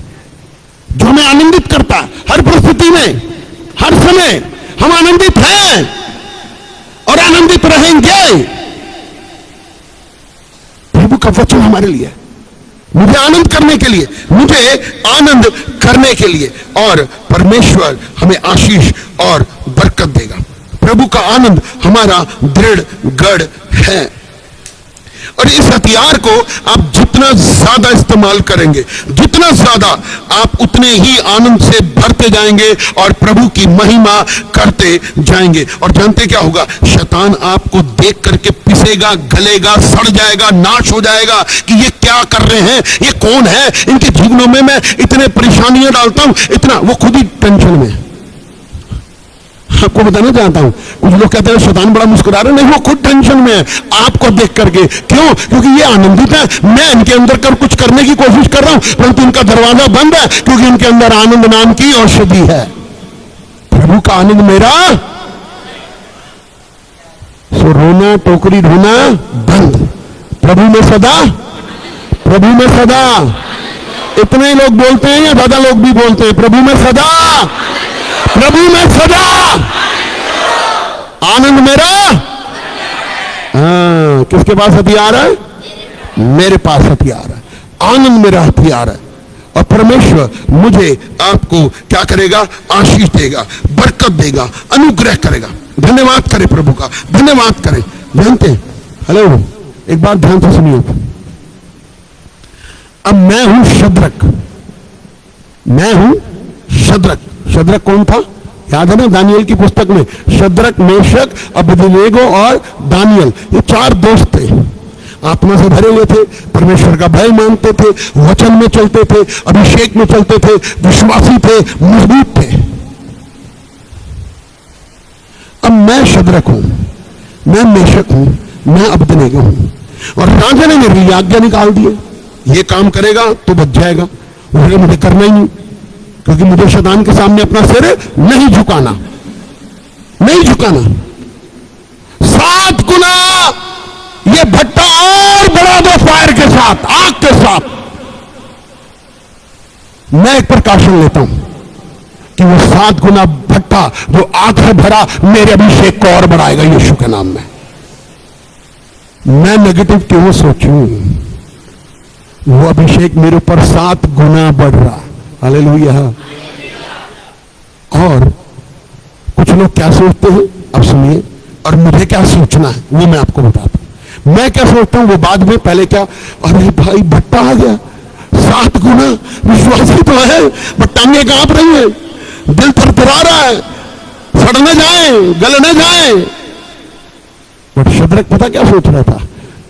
जो हमें आनंदित करता है। हर परिस्थिति में, हर समय हम आनंदित हैं और आनंदित रहेंगे। प्रभु का वचन हमारे लिए, मुझे आनंद करने के लिए, मुझे आनंद करने के लिए, और परमेश्वर हमें आशीष और बरकत देगा। प्रभु का आनंद हमारा दृढ़ गढ़ है। और इस हथियार को आप जितना ज्यादा इस्तेमाल करेंगे, जितना ज्यादा, आप उतने ही आनंद से भरते जाएंगे और प्रभु की महिमा करते जाएंगे। और जानते क्या होगा, शैतान आपको देख करके पिसेगा, गलेगा, सड़ जाएगा, नाश हो जाएगा कि ये क्या कर रहे हैं, ये कौन है, इनके जीवनों में मैं इतने परेशानियां डालता हूं, इतना, वो खुद ही टेंशन में। आपको बताना चाहता हूं, कुछ लोग कहते हैं शैतान बड़ा मुस्कुरा रहे, नहीं, वो खुद टेंशन में है आपको देख करके। क्यों? क्योंकि ये आनंदित है, मैं इनके अंदर कुछ करने की कोशिश कर रहा हूं, परंतु इनका दरवाजा बंद है, क्योंकि इनके अंदर आनंद नाम की औषधि है। प्रभु का आनंद मेरा, सो रोना टोकरी ढोना बंद, प्रभु में सदा, प्रभु में सदा। इतने लोग बोलते हैं या ज्यादा लोग भी बोलते हैं, प्रभु में सदा, प्रभु में सदा आनंद मेरा। हाँ, किसके पास हथियार है? मेरे पास हथियार है, आनंद मेरा हथियार है। और परमेश्वर मुझे आपको क्या करेगा? आशीष देगा, बरकत देगा, अनुग्रह करेगा। धन्यवाद करें प्रभु का, धन्यवाद करें। जानते हैं, हेलो, एक बात ध्यान से सुनिए। अब मैं हूं शद्रक, मैं हूं शद्रक। शद्रक कौन था? याद है ना, दानियल की पुस्तक में शद्रक, मेशक, अबेदनेगो और दानियल, ये 4 दोस्त थे। आत्मा से भरे हुए थे, परमेश्वर का भय मानते थे, वचन में चलते थे, अभिषेक में चलते थे, विश्वासी थे, मजबूत थे। अब मैं शद्रक हूं, मैं मेशक हूं, मैं अबेदनेगो हूं, और राजा ने मेरे लिए आज्ञा निकाल दी है, ये काम करेगा तो बच जाएगा, मुझे करना ही नहीं, क्योंकि मुझे शैतान के सामने अपना सिर नहीं झुकाना, नहीं झुकाना। 7 गुना ये भट्टा और बढ़ा दो, फायर के साथ, आग के साथ। मैं एक प्रकाशन लेता हूं कि वो 7 गुना भट्टा जो आग से भरा मेरे अभिषेक को और बढ़ाएगा यीशु के नाम में। मैं नेगेटिव क्यों सोचूं? वो अभिषेक मेरे ऊपर 7 गुना बढ़ रहा। हालेलुया। और कुछ लोग क्या सोचते हैं, अब सुनिए, और मुझे क्या सोचना है वो मैं आपको बताता हूं। मैं क्या सोचता हूं वो बाद में, पहले क्या, अरे भाई भट्टा आ गया 7 गुना, विश्वासी तो है, बट टांगे कांप रही है, दिल थरथरा रहा है, सड़ न जाए, गल न जाए। बट शद्रक पता क्या सोच रहा था,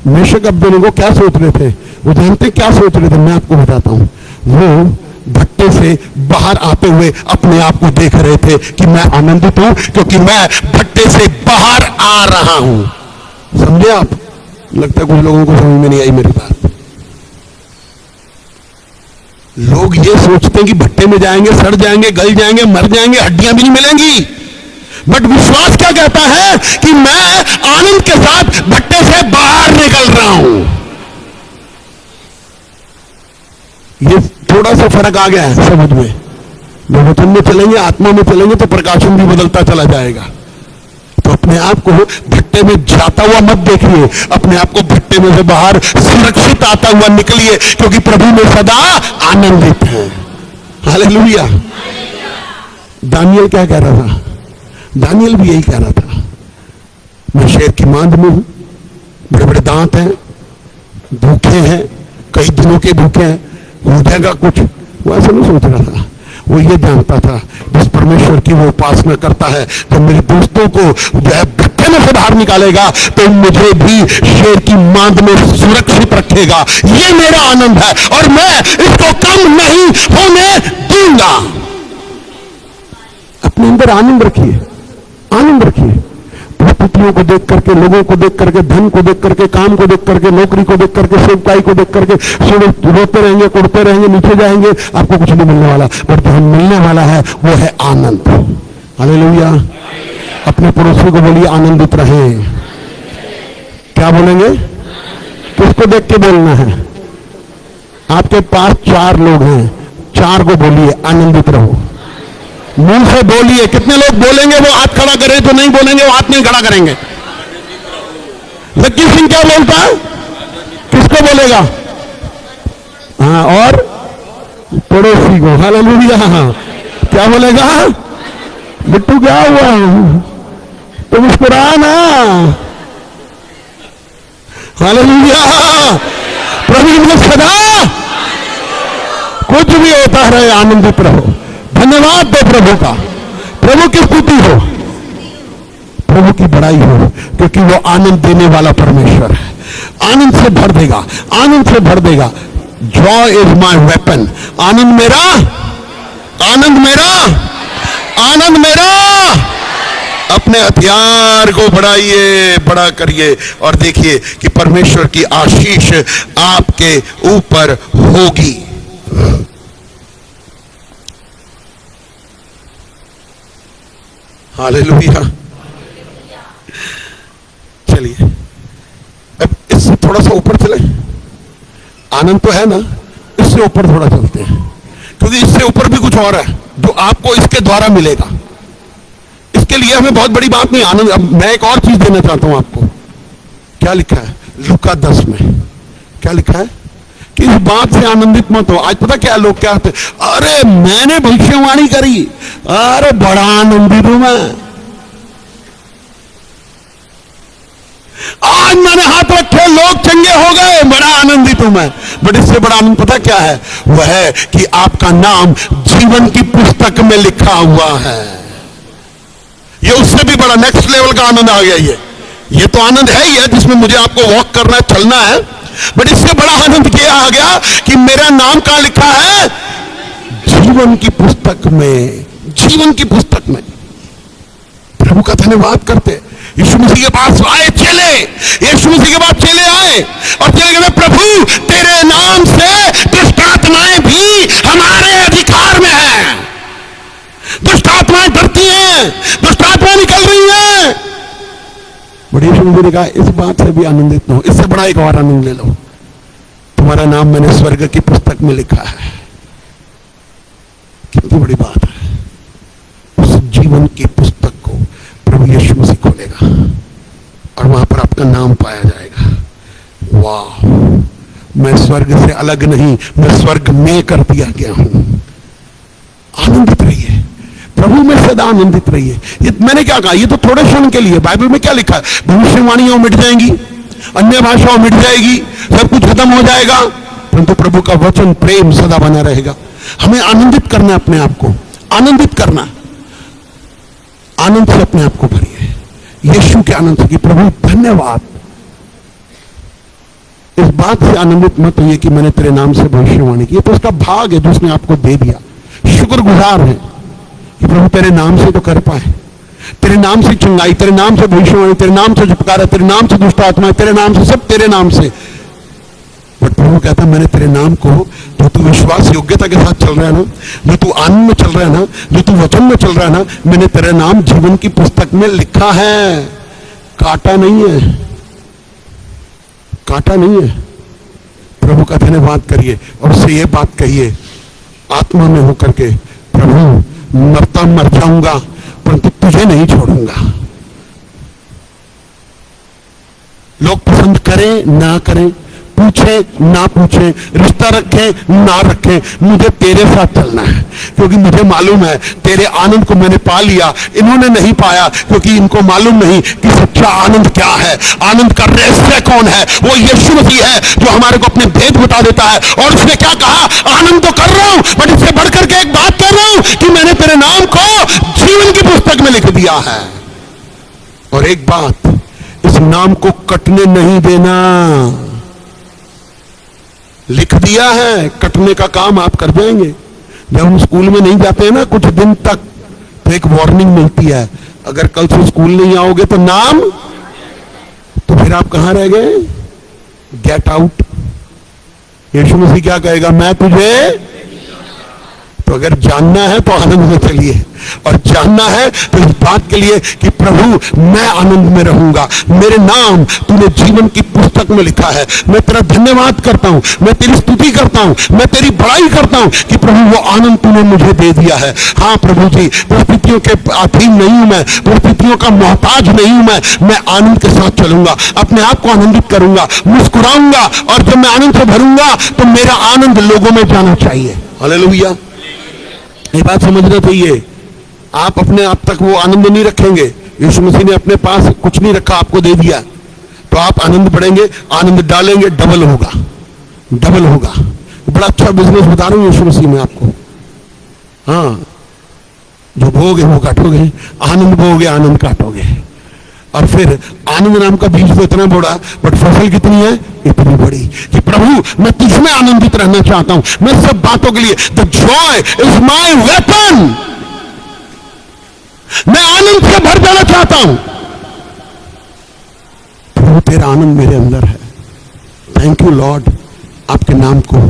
मेशक अबेदनेगो क्या सोच रहे थे? वो जानते क्या सोच रहे थे? मैं आपको बताता हूं। वो भट्टे से बाहर आते हुए अपने आप को देख रहे थे कि मैं आनंदित हूं, क्योंकि मैं भट्टे से बाहर आ रहा हूं। समझे आप? लगता है कुछ लोगों को समझ में नहीं आई मेरी बात। लोग ये सोचते हैं कि भट्टे में जाएंगे, सड़ जाएंगे, गल जाएंगे, मर जाएंगे, हड्डियां भी नहीं मिलेंगी। बट विश्वास क्या कहता है कि मैं आनंद के साथ भट्टे से बाहर निकल रहा हूं। ये थोड़ा सा फर्क आ गया है समझ में। जब वचन में चलेंगे, आत्मा में चलेंगे, तो प्रकाशन भी बदलता चला जाएगा। तो अपने आप को भट्टे में जाता हुआ मत देखिए, अपने आप को भट्टे में से बाहर सुरक्षित आता हुआ निकलिए, क्योंकि प्रभु में सदा आनंदित है। हालेलुया। दानियल क्या कह रहा था? दानियल भी यही कह रहा था, मैं शेर की मांद में हूं, बड़े बड़े दांत हैं, भूखे हैं, कई दिनों के भूखे हैं, हो जाएगा कुछ। वो ऐसा नहीं सोच रहा था। वो वो ये जानता था जिस परमेश्वर की वो उपासना करता है, जब मेरे दोस्तों को जो है भट्टे में से बाहर निकालेगा तो मुझे भी शेर की मांद में सुरक्षित रखेगा। ये मेरा आनंद है और मैं इसको कम नहीं होने दूंगा। अपने अंदर आनंद रखिए, आनंद रखिए। परिस्थितियों को देख करके, लोगों को देख करके, धन को देख करके, काम को देख करके, नौकरी को देख करके, सेवकाई को देख करके रोते रहेंगे, कुड़ते रहेंगे, नीचे जाएंगे, आपको कुछ नहीं मिलने वाला। और जो मिलने वाला है वो है आनंद। हालेलुया। अपने पड़ोसी को बोलिए आनंदित रहे। क्या बोलेंगे? किसको देख के बोलना है? आपके पास 4 लोग हैं, 4 को बोलिए आनंदित रहो। मुंह से बोलिए। कितने लोग बोलेंगे वो हाथ खड़ा करें, जो नहीं बोलेंगे वो हाथ नहीं खड़ा करेंगे। लक्की सिंह क्या बोलता है? किसको बोलेगा? हाँ, और पड़ोसी को। हालेलुया। क्या बोलेगा? बिट्टू क्या हुआ? तो मुस्कुरा ना। हालेलुया। प्रभु में सदा कुछ भी होता रहे आनंदित रहो। धन्यवाद दो प्रभु का। प्रभु की स्तुति हो, प्रभु की बड़ाई हो, क्योंकि वो आनंद देने वाला परमेश्वर है। आनंद से भर देगा, आनंद से भर देगा। Joy is my weapon. आनंद मेरा, आनंद मेरा, आनंद मेरा। अपने हथियार को बढ़ाइए, बड़ा करिए और देखिए कि परमेश्वर की आशीष आपके ऊपर होगी। हालेलुया। चलिए अब इससे थोड़ा सा ऊपर चले। आनंद तो है ना, इससे ऊपर थोड़ा चलते हैं, क्योंकि इससे ऊपर भी कुछ और है जो आपको इसके द्वारा मिलेगा। इसके लिए हमें बहुत बड़ी बात नहीं। आनंद, अब मैं एक और चीज देना चाहता हूं आपको। क्या लिखा है लूका 10 में? क्या लिखा है कि इस बात से आनंदित मत हो। आज पता क्या लोग क्या होते, अरे मैंने भविष्यवाणी करी, अरे बड़ा आनंदित हूं मैं, आज मैंने हाथ रखे लोग चंगे हो गए, बड़ा आनंदित हूं मैं। बट इससे बड़ा आनंद पता क्या है? वह है कि आपका नाम जीवन की पुस्तक में लिखा हुआ है। ये उससे भी बड़ा नेक्स्ट लेवल का आनंद आ गया। ये तो आनंद है ही है जिसमें मुझे आपको वॉक करना है, चलना है। बट इससे बड़ा आनंद क्या आ गया कि मेरा नाम कहां लिखा है? जीवन की पुस्तक में। जीवन की पुस्तक में। प्रभु का धन्यवाद करते। यीशु मसीह के पास आए चले, यीशु मसीह के पास चले आए और चले गए, प्रभु तेरे नाम से दुष्ट आत्माएं भी हमारे अधिकार में है। दुष्ट आत्माएं डरती हैं, दुष्ट आत्माएं निकल रही हैं। बड़ी यीशु मसीह ने कहा इस बात से भी आनंदित न हो, इससे बड़ा एक और आनंद ले लो, तुम्हारा नाम मैंने स्वर्ग की पुस्तक में लिखा है। कितनी बड़ी बात है। उस जीवन की पुस्तक को प्रभु यीशु मसीह खोलेगा और वहां पर आपका नाम पाया जाएगा। वाह, मैं स्वर्ग से अलग नहीं, मैं स्वर्ग में कर दिया गया हूं। आनंदित रहिए, प्रभु में सदा आनंदित रहिए। ये मैंने क्या कहा, ये तो थोड़े क्षण के लिए। बाइबल में क्या लिखा है? भविष्यवाणियां मिट जाएंगी, अन्य भाषाओं मिट जाएगी, सब कुछ खत्म हो जाएगा, परंतु प्रभु का वचन प्रेम सदा बना रहेगा। हमें आनंदित करना, अपने आप को आनंदित करना। आनंद से अपने आप को भरिए, यीशु के आनंद से कि प्रभु धन्यवाद। इस बात से आनंदित मत होइए कि मैंने तेरे नाम से भविष्यवाणी की। ये तो उसका भाग है जो उसने आपको दे दिया। शुक्रगुजार है कि प्रभु तेरे नाम से तो कर पाए, तेरे नाम से चंगाई, तेरे नाम से भविष्यवाणी, तेरे नाम से छुटकारा, तेरे नाम से दुष्ट आत्मा, तेरे नाम से सब, तेरे नाम से। बट प्रभु कहता है मैंने तेरे नाम को, जो तू विश्वास योग्यता के साथ चल रहा है ना, जो तू आनंद में चल रहा है ना, जो तू वचन में चल रहा है ना, मैंने तेरा नाम जीवन की पुस्तक में लिखा है। काटा नहीं है, काटा नहीं है। प्रभु का धन्यवाद करिए और उससे ये बात कहिए आत्मा में होकर के, प्रभु मरता मर जाऊंगा परंतु तुझे नहीं छोड़ूंगा। लोग पसंद करें ना करें, पूछे ना पूछे, रिश्ता रखे ना रखे, मुझे तेरे साथ चलना है, क्योंकि मुझे मालूम है तेरे आनंद को मैंने पा लिया। इन्होंने नहीं पाया क्योंकि इनको मालूम नहीं कि सच्चा आनंद क्या है। आनंद का रहस्य कौन है? वो यीशु मसीह है जो हमारे को अपने भेद बता देता है। और उसने क्या कहा? आनंद तो कर रहा हूं बट इससे बढ़कर के एक बात कर रहा हूं, कि मैंने तेरे नाम को जीवन की पुस्तक में लिख दिया है। और एक बात, इस नाम को कटने नहीं देना। लिख दिया है, कटने का काम आप कर जाएंगे। जब हम स्कूल में नहीं जाते हैं ना कुछ दिन तक, तो एक वार्निंग मिलती है, अगर कल से स्कूल नहीं आओगे तो नाम, तो फिर आप कहां रह गए? Get out. यीशु मसीह क्या कहेगा? मैं तुझे। तो अगर जानना है तो आनंद में चलिए, और जानना है तो इस बात के लिए कि प्रभु मैं आनंद में रहूंगा, मेरे नाम तूने जीवन की पुस्तक में लिखा है। मैं तेरा धन्यवाद करता हूं, मैं तेरी स्तुति करता हूं, मैं तेरी बड़ाई करता हूं कि प्रभु वो आनंद तूने मुझे दे दिया है। हाँ प्रभु जी, परिस्थितियों के अधीन नहीं हूं मैं, परिस्थितियों का मोहताज नहीं हूं मैं आनंद के साथ चलूंगा, अपने आप को आनंदित करूंगा, मुस्कुराऊंगा, और जब मैं आनंद से भरूंगा तो मेरा आनंद लोगों में जाना चाहिए। हालेलुया। ये बात समझना चाहिए। आप अपने आप तक वो आनंद नहीं रखेंगे। यीशु मसीह ने अपने पास कुछ नहीं रखा, आपको दे दिया, तो आप आनंद बढ़ेंगे, आनंद डालेंगे, डबल होगा, डबल होगा। बड़ा अच्छा बिजनेस बता रहा हूं यीशु मसीह में आपको। हाँ, जो बोगे वो काटोगे, आनंद बोगे आनंद काटोगे। और फिर आनंद नाम का बीज तो इतना बड़ा, बट फसल कितनी है? इतनी बड़ी कि प्रभु मैं तुझमें आनंदित रहना चाहता हूं। मैं सब बातों के लिए, the Joy is my weapon, मैं आनंद से भर जाना चाहता हूं। प्रभु तेरा आनंद मेरे अंदर है। थैंक यू लॉर्ड, आपके नाम को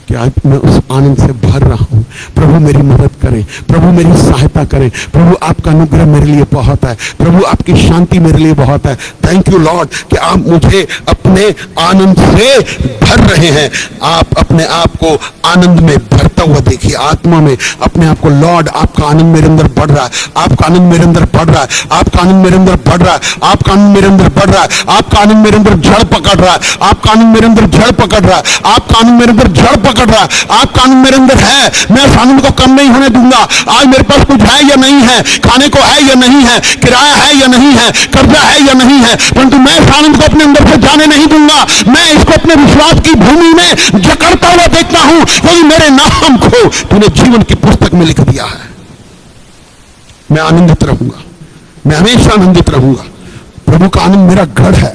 कि आज मैं उस आनंद से भर रहा हूं। प्रभु मेरी मदद करें, प्रभु मेरी सहायता करें। प्रभु आपका अनुग्रह मेरे लिए बहुत है, प्रभु आपकी शांति मेरे लिए बहुत है। थैंक यू लॉर्ड कि आप मुझे अपने आनंद से भर रहे हैं। आप अपने आप को आनंद में भरता हुआ देखिए, आत्मा में अपने आप को। लॉर्ड आपका आनंद मेरे अंदर बढ़ रहा है, आपका आनंद मेरे अंदर बढ़ रहा है, आपका आनंद मेरे अंदर बढ़ रहा है, आपका आनंद मेरे अंदर बढ़ रहा है, आपका आनंद मेरे अंदर जड़ पकड़ रहा है, आपका आनंद मेरे अंदर जड़ पकड़ रहा है, आपका आनंद मेरे अंदर जड़ पकड़ रहा है, आपका आनंद मेरे अंदर है। मैं इस आनंद को कम नहीं होने दूंगा। आज मेरे पास कुछ है या नहीं है, खाने को है या नहीं है, किराया है या नहीं है, कर्जा है या नहीं है, परंतु मैं इस आनंद को अपने अंदर से जाने नहीं दूंगा। मैं इसको अपने विश्वास की भूमि में जकड़ता हुआ देखता हूं, क्योंकि मेरे नाम को तूने जीवन की पुस्तक में लिख दिया है। मैं आनंदित रहूंगा, मैं हमेशा आनंदित रहूंगा। प्रभु का आनंद मेरा गढ़ है।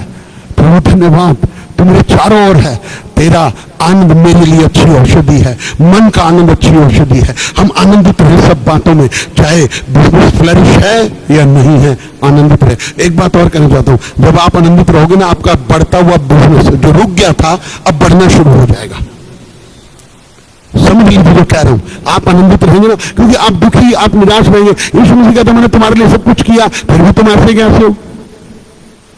प्रभु धन्यवाद, तू मेरे चारों ओर है। तेरा आनंद मेरे लिए अच्छी औषधि है, मन का आनंद अच्छी औषधि है। हम आनंदित रहे सब बातों में, चाहे बिजनेस फ्लरिश है या नहीं है, आनंदित रहे। एक बात और कहना चाहता हूं, जब आप आनंदित रहोगे ना, आपका बढ़ता हुआ बिजनेस जो रुक गया था अब बढ़ना शुरू हो जाएगा। समझ लीजिए जो कह रहा हूं, आप आनंदित रहेंगे ना, क्योंकि आप दुखी, आप निराश रहेंगे। यीशु मसीह कहता मैंने तुम्हारे लिए सब कुछ किया, फिर भी तुम ऐसे कैसे हो?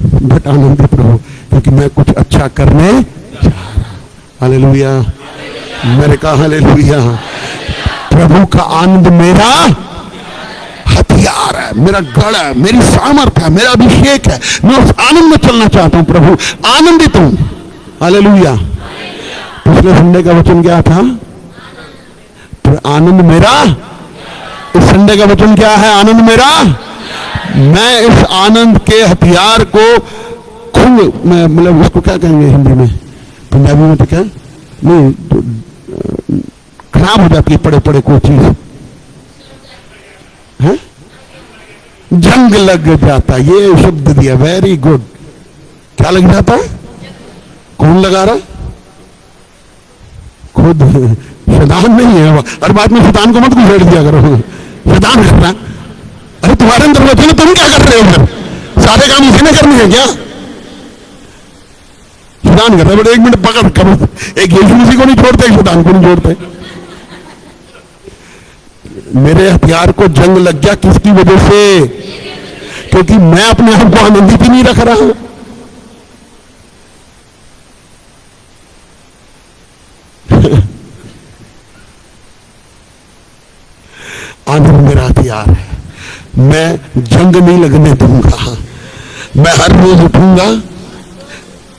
बट आनंदित रहो, क्योंकि मैं कुछ अच्छा करने जा रहा हूं। हालेलुया, मैंने कहा हालेलुया। प्रभु का आनंद मेरा हथियार है, मेरा गढ़ है, मेरी सामर्थ्य है, मेरा अभिषेक है। मैं उस आनंद में चलना चाहता हूं। प्रभु आनंदित हूं। हालेलुया। पिछले संडे का वचन क्या था? आनंद मेरा। इस संडे का वचन क्या है? आनंद मेरा। मैं इस आनंद के हथियार को मतलब उसको क्या कहेंगे हिंदी में, पंजाबी में तो क्या नहीं, तो खराब हो जाती है पड़े पड़े कोई चीज है, जंग लग जाता। ये शब्द दिया, वेरी गुड। क्या लग जाता है? कौन लगा रहा? खुद शैतान नहीं है। हर बात में शैतान को मत घुसेड़ दिया करो, शैतान कर रहा है। अरे तुम्हारे अंदर बचे ना, तुम क्या कर रहे हो? फिर सारे काम इसी ने करने हैं क्या? शैतान कर रहा है। बट एक मिनट पकड़ कर, एक यीशु मसीह को नहीं छोड़ते, एक शैतान को नहीं छोड़ते। मेरे हथियार को जंग लग गया, किसकी वजह से? क्योंकि मैं अपने आप को आनंदित ही नहीं रख रहा हूं। आनंद मेरा हथियार है। मैं जंग नहीं लगने दूंगा। मैं हर रोज उठूंगा।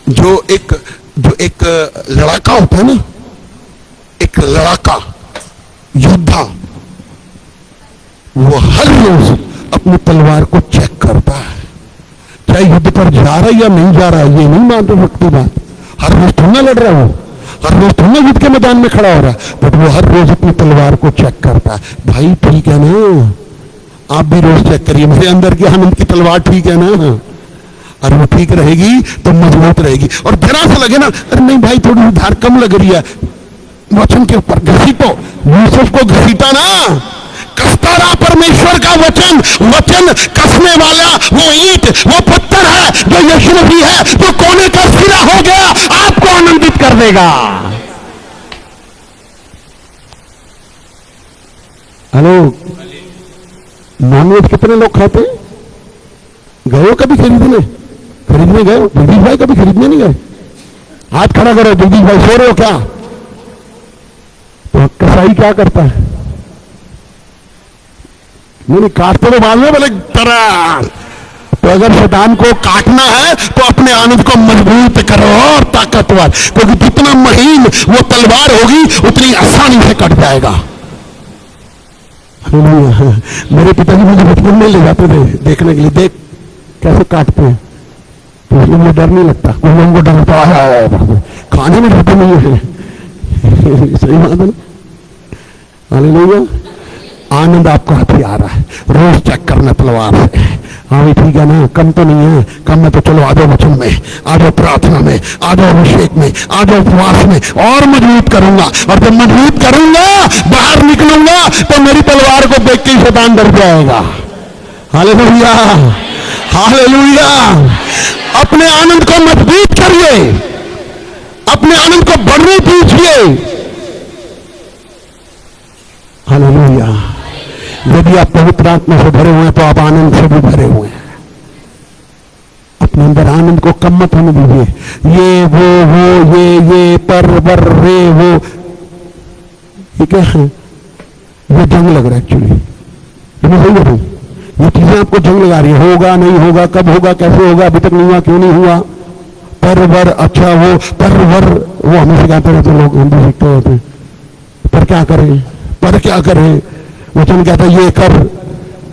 जो एक लड़ाका होता है ना, एक लड़ाका योद्धा, वो हर रोज अपनी तलवार को चेक करता है, चाहे युद्ध पर जा रहा है या नहीं जा रहा है। ये नहीं मान सकती बात। हर रोज थोड़ा लड़ रहा है वो, हर रोज थोड़ा युद्ध के मैदान में खड़ा हो रहा है, बट वो हर रोज अपनी तलवार को चेक करता है। भाई ठीक है ना, आप भी रोज चेक करिए मेरे अंदर की आनंद की तलवार ठीक है ना, और वो ठीक रहेगी तो मजबूत रहेगी। और जरा सा लगे ना, अरे नहीं भाई थोड़ी धार कम लग रही है, वचन के ऊपर घसीटो। यूसुफ को घसीटा ना, कसता रहा परमेश्वर का वचन। वचन कसने वाला वो ईंट, वो पत्थर है जो यीशु मसीह है, जो कोने का सिरा हो गया, आपको आनंदित कर देगा। हेलो, नॉनवेज कितने लोग खाते हैं? गए हो कभी खरीदने गए हो? जगदीश भाई कभी खरीदने नहीं गए? हाथ खड़ा करो। जगदीश भाई सो रहे हो क्या? तो कसाई क्या करता है? नहीं काटते तो बाद में बोले तरह। तो अगर शैतान को काटना है तो अपने आनंद को मजबूत करो और ताकतवर, क्योंकि जितना महीन वो तलवार होगी उतनी आसानी से कट जाएगा। मेरे पिताजी मुझे बचपन में ले जाते थे देखने के लिए, देख कैसे काटते हैं, तो उसमें मुझे डर नहीं लगता। कुछ लोगों को डर होता है, खाने में डरते नहीं है। सही बात है ना? हालेलुया। आनंद आपका हथियार है, रोज चेक करना तलवार से। हाँ भी ठीक है ना, कम तो नहीं है, कम में तो चलो आ जाओ वचन में, आ जाओ प्रार्थना में, आ जाओ अभिषेक में, आ जाओ उपवास में, और मजबूत करूंगा। और जब मजबूत करूंगा, बाहर निकलूंगा, तो मेरी तलवार को देख के शैतान डर जाएगा। Hallelujah, hallelujah. अपने आनंद को मजबूत करिए, अपने आनंद को बढ़ने दीजिए। हालेलुया। यदि आप पवित्र आत्मा से भरे हुए हैं तो आप आनंद से भी भरे हुए हैं। अपने अंदर आनंद को कम मत होने दीजिए। ये वो ये पर वर रे वो, ये क्या है? ये जंग लग रहा है एक्चुअली। मैं सही बताऊं, ये चीजें आपको जंग लगा रही है। होगा नहीं होगा, कब होगा, कैसे होगा, अभी तक नहीं हुआ, क्यों नहीं हुआ। पर वर, अच्छा वो पर वर, वो हमें सिखाते रहते लोग, हम भी सीखते रहते। पर क्या करें, पर क्या करें? वचन कहता है ये कर।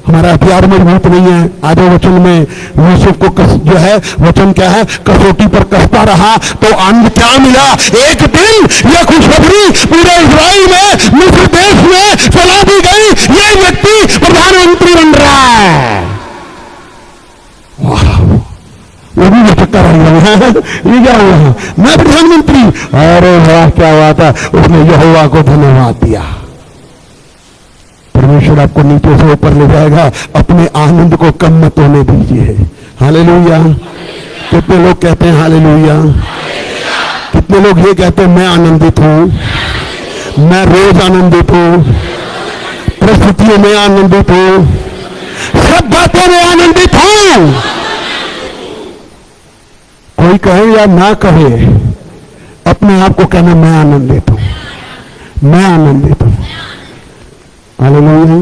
हमारा हथियार मजबूत नहीं है। आज वचन में यूसुफ को जो है वचन क्या है, कसौटी पर कसता रहा तो आनंद क्या मिला? एक दिन यह खुशखबरी पूरे इजराइल में, मिस्र देश में फैला दी गई, ये व्यक्ति प्रधानमंत्री बन रहा है। वाह, वो भी चक्कर आ गया, ये क्या हुआ, मैं प्रधानमंत्री। अरे वाह, क्या हुआ था? उसने यहोवा को धन्यवाद दिया। परमेश्वर आपको नीचे से ऊपर ले जाएगा। अपने आनंद को कम मत होने दीजिए। हालेलुया। कितने लोग कहते हैं हालेलुया? कितने लोग ये कहते हैं मैं आनंदित हूं, मैं रोज आनंदित हूं, परिस्थितियों में आनंदित हूं, सब बातों में आनंदित हूं। कोई कहे या ना कहे, अपने आप को कहना मैं आनंदित हूं, मैं आनंदित हूं। Hallelujah,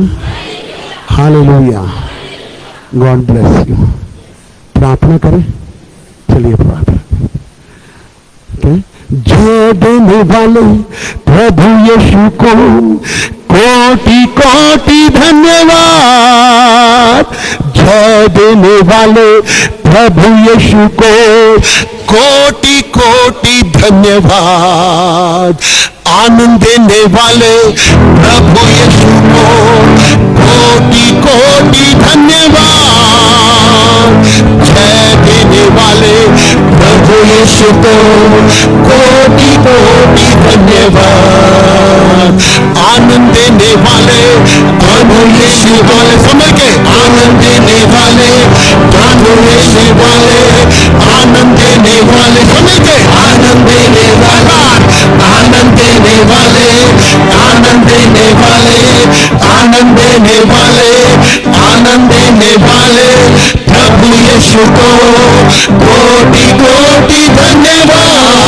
hallelujah. God bless you. प्रार्थना करें, चलिए प्रार्थना। जय देने वाले प्रभु यीशु को कोटि कोटि धन्यवाद। जय देने वाले प्रभु यीशु को कोटि कोटि धन्यवाद। आनंद देने वाले प्रभु यीशु को कोटि कोटि धन्यवाद। जय देने वाले प्रभु यीशु को कोटि कोटि धन्यवाद। आनंद देने वाले प्रभु यीशु वाले, समझ के आनंद देने वाले प्रभु यीशु वाले, आनंद देने वाले, समझ के आनंद देने वाला, आनंद देने वाले, आनंद देने वाले, आनंद देने वाले, आनंद देने वाले प्रभु यीशु को कोटि कोटि धन्यवाद।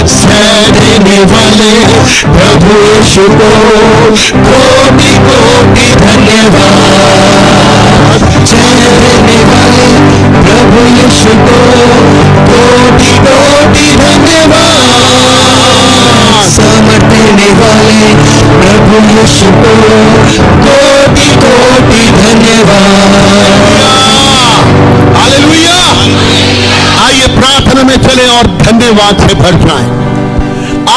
जय देने वाले प्रभु यीशु को कोटि कोटि धन्यवाद। जय देने वाले प्रभु यीशु को कोटि कोटि धन्यवाद। समर्थ देने वाले प्रभु यीशु को कोटि कोटि धन्यवाद। हालेलुया। आइए प्रार्थना में चले और धन्यवाद से भर जाएं।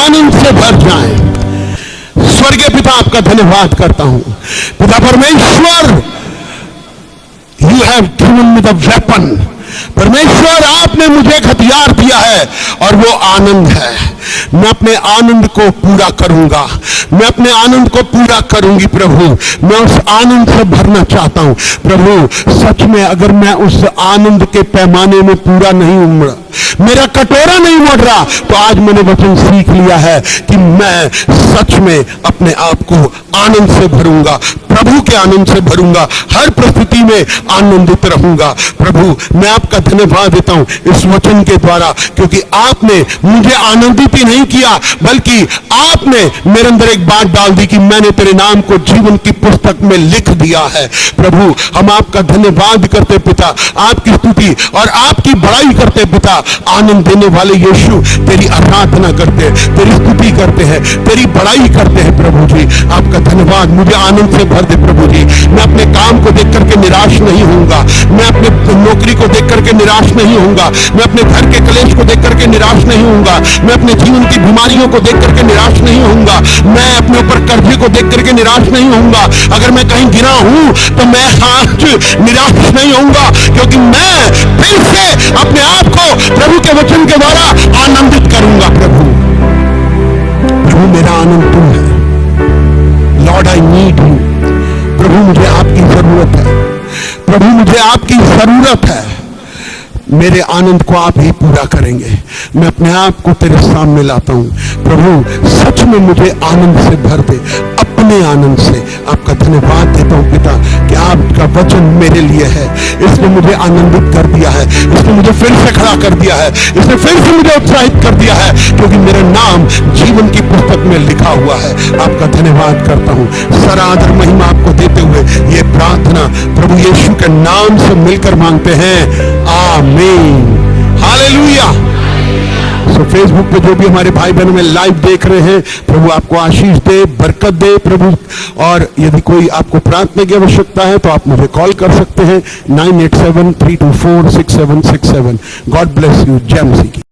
आनंद से भर जाएं। स्वर्गीय पिता, आपका धन्यवाद करता हूं। पिता परमेश्वर, you have given me the weapon. परमेश्वर, आपने मुझे एक हथियार दिया है और वो आनंद है। मैं अपने आनंद को पूरा करूंगा, मैं अपने आनंद को पूरा करूंगी प्रभु। मैं उस आनंद से भरना चाहता हूं प्रभु। सच में अगर मैं उस आनंद के पैमाने में पूरा नहीं उमड़ा, मेरा कटोरा नहीं बढ़ रहा, तो आज मैंने वचन सीख लिया है कि मैं सच में अपने आप को आनंद से भरूंगा, प्रभु के आनंद से भरूंगा, हर परिस्थिति में आनंदित रहूंगा। प्रभु, मैं आपका धन्यवाद देता हूं इस वचन के द्वारा, क्योंकि आपने मुझे आनंदित ही नहीं किया, बल्कि आपने मेरे अंदर एक बात डाल दी कि मैंने तेरे नाम को जीवन की पुस्तक में लिख दिया है। प्रभु, हम आपका धन्यवाद करते पिता, आपकी स्तुति और आपकी बड़ाई करते पिता। आनंद देने वाले यीशु, तेरी आराधना करते हैं, तेरी स्तुति करते हैं, तेरी बड़ाई करते हैं प्रभु जी। आपका धन्यवाद। मुझे आनंद से भर दे प्रभु जी। मैं अपने काम को देख करके निराश नहीं होऊंगा, मैं अपने नौकरी को देख करके निराश नहीं होऊंगा, मैं अपने घर के कलेश को देख करके निराश नहीं होऊंगा, मैं अपने जीवन की बीमारियों को देख करके निराश नहीं होऊंगा, मैं अपने ऊपर कर्जे को देख करके निराश नहीं होऊंगा। अगर मैं कहीं गिरा हूं तो मैं आज निराश नहीं होऊंगा, क्योंकि मैं फिर से अपने आप को प्रभु के वचन के द्वारा आनंदित करूंगा। प्रभु, प्रभु मेरा आनंद तुम है। Lord, I need you. प्रभु, मुझे आपकी जरूरत है। प्रभु, मुझे आपकी जरूरत है। मेरे आनंद को आप ही पूरा करेंगे। मैं अपने आप को तेरे सामने लाता हूं प्रभु। सच में मुझे आनंद से भर दे, अपने आनंद से। आपका धन्यवाद देता हूं पिता कि आपका वचन मेरे लिए है। इसने मुझे आनंदित कर दिया है, इसने मुझे फिर से खड़ा कर दिया है, इसने फिर से मुझे उत्साहित कर दिया है, क्योंकि मेरा नाम जीवन की पुस्तक में लिखा हुआ है। आपका धन्यवाद करता हूं। सारा आदर महिमा आपको देते हुए ये प्रार्थना प्रभु यीशु के नाम से मिलकर मांगते हैं, आमीन। हालेलुया। सो फेसबुक पे जो भी हमारे भाई बहन में लाइव देख रहे हैं, प्रभु आपको आशीष दे, बरकत दे प्रभु। और यदि कोई आपको प्रार्थना की आवश्यकता है तो आप मुझे कॉल कर सकते हैं 9873246767। God bless you. जय मसीह की।